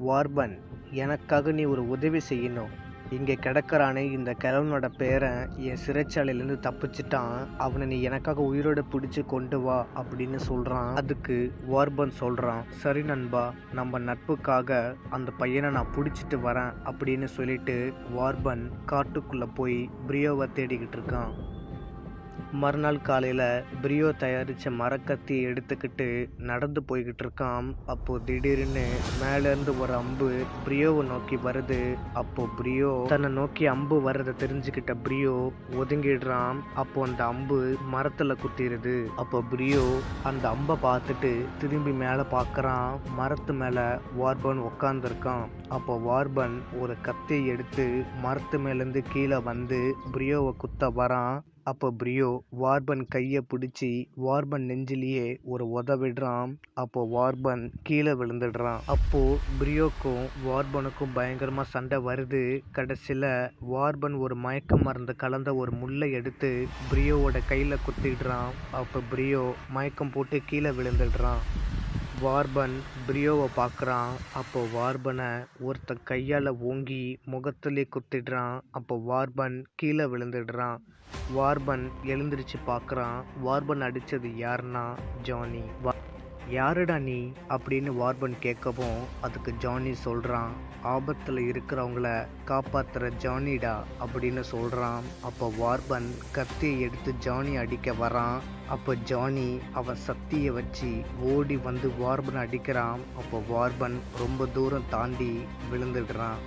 வார்பன், எனக்காக நீ ஒரு உதவி செய்யணும், இங்கே கிடக்கிறானே இந்த கிழவனோட பேரன் என் சிறைச்சாலையிலேருந்து தப்பிச்சிட்டான், அவனை நீ எனக்காக உயிரோட பிடிச்சி கொண்டு வா அப்படின்னு சொல்கிறான். அதுக்கு வார்பன் சொல்கிறான், சரி நண்பா, நம்ம நட்புக்காக அந்த பையனை நான் பிடிச்சிட்டு வரேன் அப்படின்னு சொல்லிட்டு வார்பன் காட்டுக்குள்ளே போய் பிரியோவை தேடிக்கிட்டு இருக்கான். மறுநாள் காலையில் பிரியோ தயாரித்த மரக்கத்தியை எடுத்துக்கிட்டு நடந்து போய்கிட்டு இருக்கான். அப்போது திடீர்னு மேலேருந்து ஒரு அம்பு பிரியோவை நோக்கி வருது. அப்போது பிரியோ தன்னை நோக்கி அம்பு வர்றதை தெரிஞ்சுக்கிட்ட பிரியோ ஒதுங்கிடுறான். அப்போ அந்த அம்பு மரத்தில் குத்திடுது. அப்போ பிரியோ அந்த அம்பை பார்த்துட்டு திரும்பி மேலே பார்க்குறான். மரத்து மேலே வார்பன் உட்காந்துருக்கான். அப்போ வார்பன் ஒரு கத்தியை எடுத்து மரத்து மேலேருந்து கீழே வந்து பிரியோவை குத்த வரான். அப்போ பிரியோ வார்பன் கையை பிடிச்சி வார்பன் நெஞ்சிலேயே ஒரு விடுறான். அப்போ வார்பன் கீழே விழுந்துடுறான். அப்போ பிரியோக்கும் வார்பனுக்கும் பயங்கரமாக சண்டை வருது. கடைசியில் வார்பன் ஒரு மயக்க மருந்து கலந்த ஒரு முள்ளை எடுத்து பிரியோவோட கையில் குத்திடுறான். அப்போ பிரியோ மயக்கம் போட்டு கீழே விழுந்துடுறான். வார்பன் பிரியோவை பார்க்குறான். அப்போ வார்பனை ஒருத்தன் கையால் ஓங்கி முகத்திலே குத்திடுறான். அப்போ வார்பன் கீழே விழுந்துடுறான். வார்பன் எழுந்திரிச்சு பார்க்குறான். வார்பன் அடித்தது யாருன்னா ஜானி. யாருடா நீ அப்படின்னு வார்பன் கேட்கவும் அதுக்கு ஜானி சொல்கிறான், ஆபத்தில் இருக்கிறவங்கள காப்பாற்றுற ஜானிடா அப்படின்னு சொல்கிறான். அப்போ வார்பன் கத்தியை எடுத்து ஜானி அடிக்க வரான். அப்போ ஜானி அவன் சக்தியை வச்சு ஓடி வந்து வார்பன் அடிக்கிறான். அப்போ வார்பன் ரொம்ப தூரம் தாண்டி விழுந்துடுறான்.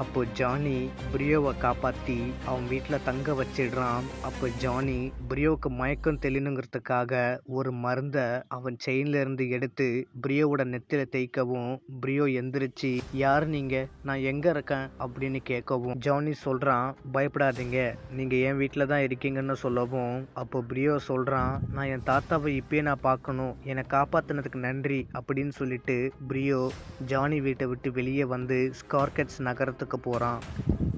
அப்போ ஜானி பிரியோவை காப்பாற்றி அவன் வீட்டில் தங்க வச்சிடுறான். அப்போ ஜானி பிரியோவுக்கு மயக்கம் தெளினுங்கிறதுக்காக ஒரு மருந்தை அவன் செயின்லேருந்து எடுத்து பிரியோவோட நெத்தில தேய்க்கவும் பிரியோ எந்திரிச்சு, யார் நீங்கள், நான் எங்கே இருக்கேன் அப்படின்னு கேட்கவும் ஜானி சொல்கிறான், பயப்படாதீங்க, நீங்கள் என் வீட்டில் தான் இருக்கீங்கன்னு சொல்லவும் அப்போ பிரியோ சொல்கிறான், நான் என் தாத்தாவை இப்பயே நான் பார்க்கணும், என்னை காப்பாற்றினதுக்கு நன்றி அப்படின்னு சொல்லிட்டு பிரியோ ஜானி வீட்டை விட்டு வெளியே வந்து ஸ்கார்கெட்ஸ் நகரத்துக்கு போகிறான்.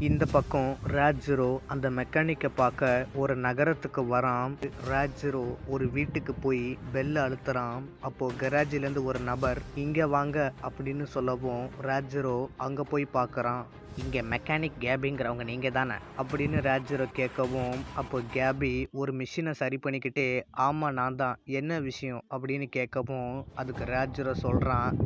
இந்த பக்கம் ராஜ்ஜிரோ அந்த மெக்கானிக்கை பார்க்க ஒரு நகரத்துக்கு வரான். ராஜ்ஜிரோ ஒரு வீட்டுக்கு போய் பெல்ல அழுத்துறான். அப்போ கராஜிலேருந்து ஒரு நபர் இங்கே வாங்க அப்படின்னு சொல்லவும் ராஜ்ஜிரோ அங்கே போய் பார்க்குறான். இங்கே மெக்கானிக் கேபிங்கிறவங்க நீங்கள் தானே அப்படின்னு ராஜ்ஜிரோ கேட்கவும் அப்போ கேபி ஒரு மிஷினை சரி பண்ணிக்கிட்டே, ஆமாம் நான் தான், என்ன விஷயம் அப்படின்னு கேட்கவும் அதுக்கு ராஜ்ஜிரோ சொல்கிறான்,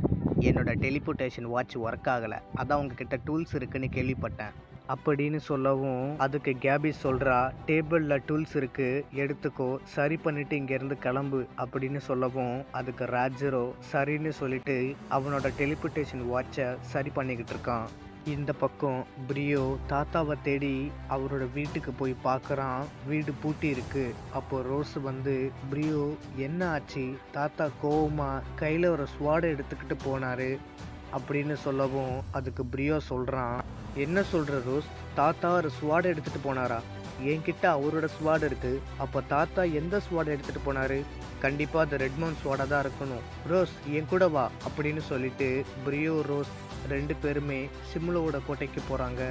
என்னோட டெலிபோர்டேஷன் வாட்ச் ஒர்க் ஆகலை, அதான் உங்ககிட்ட டூல்ஸ் இருக்குன்னு கேள்விப்பட்டேன் அப்படின்னு சொல்லவும் அதுக்கு கேபி சொல்கிறா, டேபிளில் டூல்ஸ் இருக்குது, எடுத்துக்கோ, சரி பண்ணிவிட்டு இங்கேருந்து கிளம்பு அப்படின்னு சொல்லவும் அதுக்கு ராஜ்ஜிரோ சரின்னு சொல்லிட்டு அவனோட டெலிபோர்டேஷன் வாட்சை சரி பண்ணிக்கிட்டு இருக்கான். இந்த பக்கம் பிரியோ தாத்தாவை தேடி அவரோட வீட்டுக்கு போய் பார்க்குறான். வீடு பூட்டி இருக்கு. அப்போ ரோஸ் வந்து, பிரியோ என்ன ஆச்சு, தாத்தா கோவமா கையில் ஒரு ஸ்வாடை எடுத்துக்கிட்டு போனாரு அப்படின்னு சொல்லவும் அதுக்கு பிரியோ சொல்கிறான், என்ன சொல்கிற ரோஸ், தாத்தா ஒரு ஸ்வாடை எடுத்துகிட்டு போனாரா, என்கிட்ட அவரோட ஸ்வாட் இருக்குது, அப்போ தாத்தா எந்த ஸ்வாடை எடுத்துகிட்டு போனாரு, கண்டிப்பாக அது ரெட்மோன் ஸ்வாடை தான் இருக்கணும், ரோஸ் என் கூட வா அப்படின்னு சொல்லிட்டு பிரியோ ரோஸ் ரெண்டு பேருமே சிம்லோவோட கோட்டைக்கு போகிறாங்க.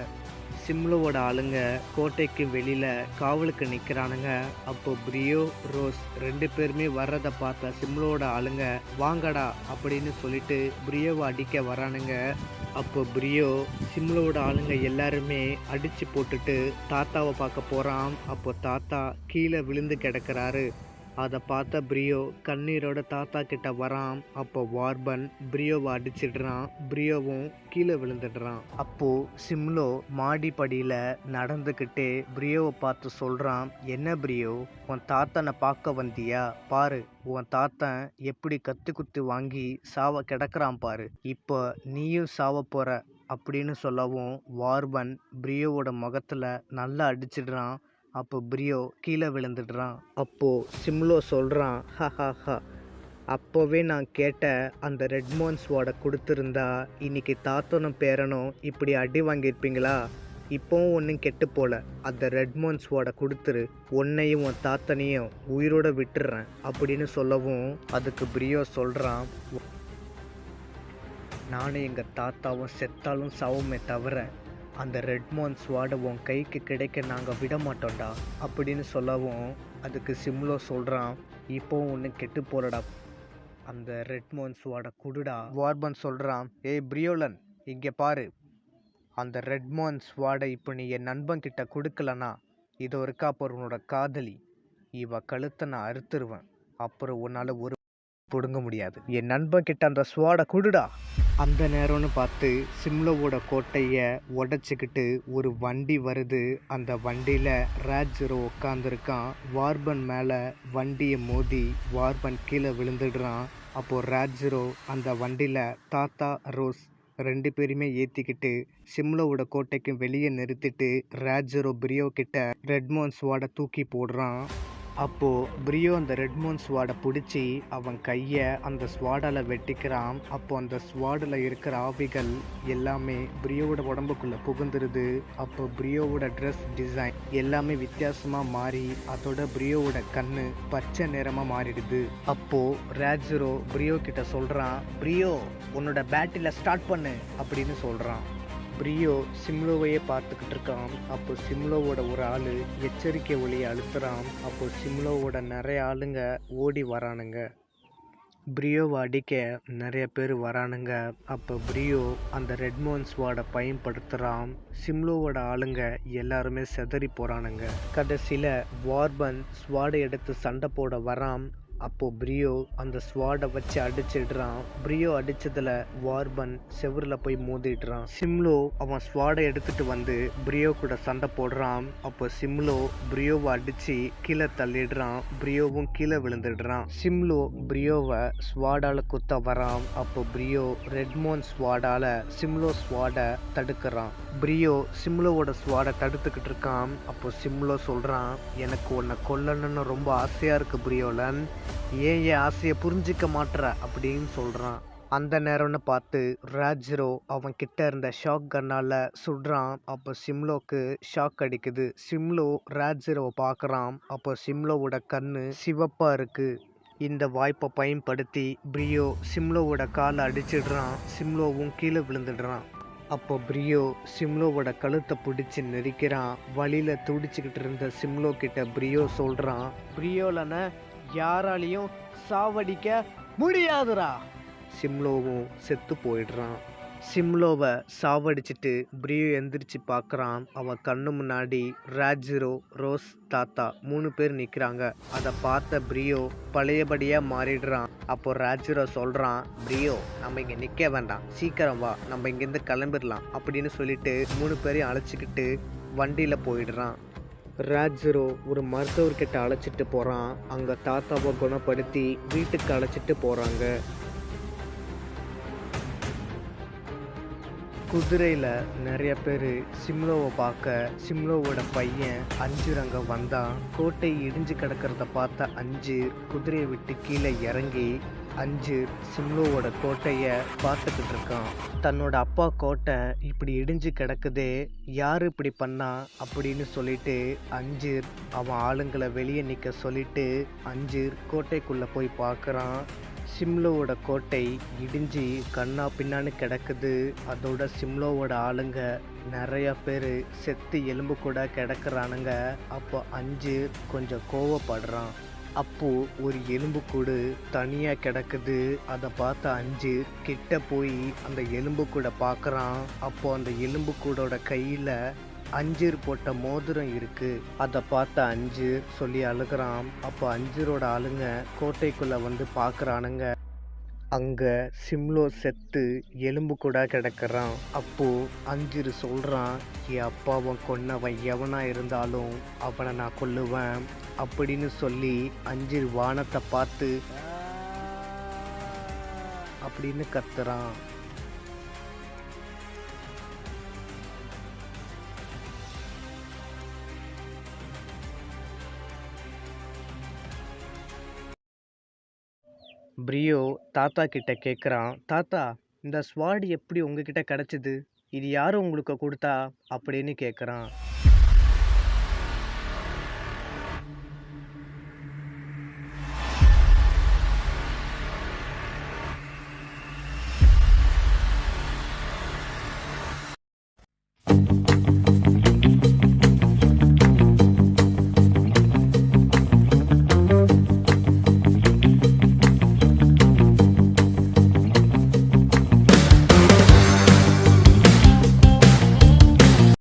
சிம்லோவோட ஆளுங்க கோட்டைக்கு வெளியில் காவலுக்கு நிற்கிறானுங்க. அப்போ பிரியோ ரோஸ் ரெண்டு பேருமே வர்றதை பார்த்த சிம்லோவோட ஆளுங்க வாங்கடா அப்படின்னு சொல்லிட்டு பிரியோவை அடிக்க வரானுங்க. அப்போ பிரியோ சிம்லோவோட ஆளுங்க எல்லாருமே அடித்து போட்டுட்டு தாத்தாவை பார்க்க போகிறான். அப்போ தாத்தா கீழே விழுந்து கிடக்கிறாரு. அதை பார்த்த பிரியோ கண்ணீரோட தாத்தா கிட்ட வரான். அப்போ வார்பன் பிரியோவை அடிச்சிடுறான். பிரியோவும் கீழே விழுந்துடுறான். அப்போ சிம்லோ மாடிப்படியில் நடந்துக்கிட்டே பிரியோவை பார்த்து சொல்கிறான், என்ன பிரியோ, உன் தாத்தனை பார்க்க வந்தியா, பாரு உன் தாத்தன் எப்படி கத்தி குத்தி வாங்கி சாவ கிடக்கிறான் பாரு, இப்போ நீயும் சாவ போற அப்படின்னு சொல்லவும் வார்பன் பிரியோவோட முகத்தில் நல்லா அடிச்சிடுறான். அப்போ பிரியோ கீழே விழுந்துடுறான். அப்போது சிம்லோ சொல்கிறான், ஹஹாஹா, அப்போவே நான் கேட்ட அந்த ரெட்மோன் ஸ்வாடை கொடுத்துருந்தா இன்னைக்கு தாத்தனும் பேரனும் இப்படி அடி வாங்கியிருப்பீங்களா, இப்போவும் ஒன்றும் கெட்டு போல, அந்த ரெட்மோன் ஸ்வாடை கொடுத்துரு, உன்னையும் உன் தாத்தனையும் உயிரோடு விட்டுடுறேன் அப்படின்னு சொல்லவும் அதுக்கு பிரியோ சொல்கிறான், நானும் எங்கள் தாத்தாவும் செத்தாலும் சாவுமே தவிர அந்த ரெட்மோன் ஸ்வாடை உன் கைக்கு கிடைக்க நாங்கள் விட மாட்டோம்டா அப்படின்னு சொல்லவும் அதுக்கு சிம்லோ சொல்கிறான், இப்போவும் ஒன்றும் கெட்டு போலடா, அந்த ரெட்மோன் ஸ்வாடை குடுடா. வார்பன் சொல்கிறான், ஏய் பிரியோலன், இங்கே பாரு, அந்த ரெட்மான் ஸ்வாடை இப்போ நீ என் நண்பன் கிட்ட கொடுக்கலனா இதோ இருக்கா அப்புறம் உன்னோட காதலி, இவ கழுத்தை நான் அறுத்துருவேன். அப்புறம் உன்னால ஒரு பிடுங்க முடியாது. என் நண்பன் கிட்ட அந்த ஸ்வாடை குடுடா. அந்த நேரம்னு பார்த்து சிம்லோவோட கோட்டையை உடச்சிக்கிட்டு ஒரு வண்டி வருது. அந்த வண்டியில் ராஜ்ஜரோ உட்காந்துருக்கான். வார்பன் மேலே வண்டியை மோதி வார்பன் கீழே விழுந்துடுறான். அப்போது ராஜ்ஜரோ அந்த வண்டியில் தாத்தா ரோஸ் 2 பேருமே ஏற்றிக்கிட்டு சிம்லோவோட கோட்டைக்கு வெளியே நிறுத்திட்டு ராஜ்ஜரோ பிரியோ கிட்ட ரெட்மான் ஸ்வாடை தூக்கி போடுறான். அப்போது பிரியோ அந்த ரெட்மான் ஸ்வாடை பிடிச்சி அவன் கையை அந்த ஸ்வாடால் வெட்டிக்கிறான். அப்போது அந்த ஸ்வாடில் இருக்கிற ஆவிகள் எல்லாமே பிரியோவோட உடம்புக்குள்ளே புகுந்துருது. அப்போ பிரியோவோட ட்ரெஸ் டிசைன் எல்லாமே வித்தியாசமாக மாறி அதோட பிரியோவோட கண்ணு பச்சை நிறமாக மாறிடுது. அப்போது ராஜ்ஜரோ பிரியோ கிட்ட சொல்கிறான், பிரியோ உன்னோட பேட்டில் ஸ்டார்ட் பண்ணு அப்படின்னு சொல்கிறான். பிரியோ சிம்லோவையே பார்த்துக்கிட்டு இருக்கான். அப்போ சிம்லோவோட ஒரு ஆள் எச்சரிக்கை ஒலியை அழுத்துறான். அப்போ சிம்லோவோட நிறைய ஆளுங்க ஓடி வரானுங்க. பிரியோவை அடிக்க நிறைய பேர் வரானுங்க. அப்போ பிரியோ அந்த ரெட்மான் ஸ்வாடை பயன்படுத்துகிறான். சிம்லோவோட ஆளுங்க எல்லாருமே செதறி போகிறானுங்க. கடைசியில் வார்பன் ஸ்வாடை எடுத்து சண்டை போட வரான். அப்போது பிரியோ அந்த ஸ்வாடை வச்சு அடிச்சிடுறான். பிரியோ அடித்ததில் வார்பன் செவரில் போய் மோதிடுறான். சிம்லோ அவன் ஸ்வாடை எடுத்துகிட்டு வந்து பிரியோ கூட சண்டை போடுறான். அப்போ சிம்லோ பிரியோவை அடித்து கீழே தள்ளிடுறான். பிரியோவும் கீழே விழுந்துடுறான். சிம்லோ பிரியோவை ஸ்வாடால் குத்த வரான். அப்போ பிரியோ ரெட்மான் ஸ்வாடால் சிம்லோ ஸ்வாடை தடுக்கிறான். பிரியோ சிம்லோவோட ஸ்வாடை தடுத்துக்கிட்டு இருக்கான். அப்போ சிம்லோ சொல்கிறான், எனக்கு உன்னை கொல்லணும்னு ரொம்ப ஆசையாக இருக்குது பிரியோலன், ஏன் என் ஆசையை புரிஞ்சிக்க மாட்டுற அப்படின்னு சொல்கிறான். அந்த நேரம்னு பார்த்து ராஜ்ஜரோ அவன் கிட்ட இருந்த ஷாக் கன்னால் சுடுறான். அப்போ சிம்லோக்கு ஷாக் அடிக்குது. சிம்லோ ராஜ்ஜரோவை பார்க்குறான். அப்போ சிம்லோவோட கண்ணு சிவப்பாக இருக்குது. இந்த வாய்ப்பை பயன்படுத்தி பிரியோ சிம்லோவோட காலை அடிச்சிடுறான். சிம்லோவும் கீழே விழுந்துடுறான். அப்போ பிரியோ சிம்லோவோட கழுத்தை பிடிச்சி நெரிக்கிறான். வழியில் துடிச்சிக்கிட்டு இருந்த சிம்லோ கிட்ட பிரியோ சொல்கிறான், பிரியோலன யாராலையும் சாவடிக்க முடியாதுரா. சிம்லோவும் செத்து போயிடுறான். சிம்லோவை சாவடிச்சிட்டு பிரியோ எந்திரிச்சு பார்க்குறான். அவன் கண்ணு முன்னாடி ராஜ்ஜரோ, ரோஸ், தாத்தா 3 பேர் நிற்கிறாங்க. அதை பார்த்த பிரியோ பழையபடியாக மாறிடுறான். அப்போ ராஜ்ஜரோ சொல்கிறான், பிரியோ நம்ம இங்கே நிற்க வேண்டாம், சீக்கிரம் வா, நம்ம இங்கேருந்து கிளம்பிடலாம் அப்படின்னு சொல்லிட்டு 3 பேரையும் அழைச்சிக்கிட்டு வண்டியில் போயிடுறான். ராஜ்ஜரோ ஒரு மருத்துவர்கிட்ட அழைச்சிட்டு போகிறான். அங்கே தாத்தாவை குணப்படுத்தி வீட்டுக்கு அழைச்சிட்டு போகிறாங்க. குதிரையில் நிறைய பேர் சிம்லோவை பார்க்க சிம்லோவோட பையன் அஞ்சூர் அங்கே வந்தான். கோட்டை இடிஞ்சு கிடக்கிறத பார்த்த அஞ்சூர் குதிரையை விட்டு கீழே இறங்கி அஞ்சூர் சிம்லோவோட கோட்டையை பார்த்துக்கிட்டு இருக்கான். தன்னோட அப்பா கோட்டை இப்படி இடிஞ்சு கிடக்குதே, யார் இப்படி பண்ணா அப்படின்னு சொல்லிட்டு அஞ்சூர் அவன் ஆளுங்களை வெளியே நிற்க சொல்லிட்டு அஞ்சூர் கோட்டைக்குள்ளே போய் பார்க்குறான். சிம்லோவோட கோட்டை இடிஞ்சு கண்ணா பின்னான்னு கிடக்குது. அதோட சிம்லோவோட ஆளுங்க நிறைய பேர் செத்து எலும்பு கூட கிடக்குறானுங்க. அப்போ அஞ்சூர் கொஞ்சம் கோவப்படுறான். அப்போ ஒரு எலும்புக்கூடு தனியாக கிடக்குது. அதை பார்த்த அஞ்சூர் கிட்ட போய் அந்த எலும்புக்கூடை பார்க்குறான். அப்போ அந்த எலும்புக்கூடோட கையில் அஞ்சூர் போட்ட மோதிரம் இருக்கு. அதை பார்த்த அஞ்சூர் சொல்லி அழுகிறான். அப்போ அஞ்சூரோட ஆளுங்க கோட்டைக்குள்ளே வந்து பார்க்குறானுங்க. அங்கே சிம்லோ செத்து எலும்பு கூட கிடக்கிறான். அப்போது அஞ்சூர் சொல்கிறான், என் அப்பாவை கொன்னவன் எவனா இருந்தாலும் அவனை நான் கொல்லுவேன் அப்படின்னு சொல்லி அஞ்சூர் வானத்தை பார்த்து அப்படின்னு கத்துறான். பிரியோ தாத்தா கிட்ட கேட்குறான், தாத்தா இந்த ஸ்வாட் எப்படி உங்ககிட்ட கிடச்சிது, இது யாரும் உங்களுக்கு கொடுத்தா அப்படின்னு கேட்குறான்.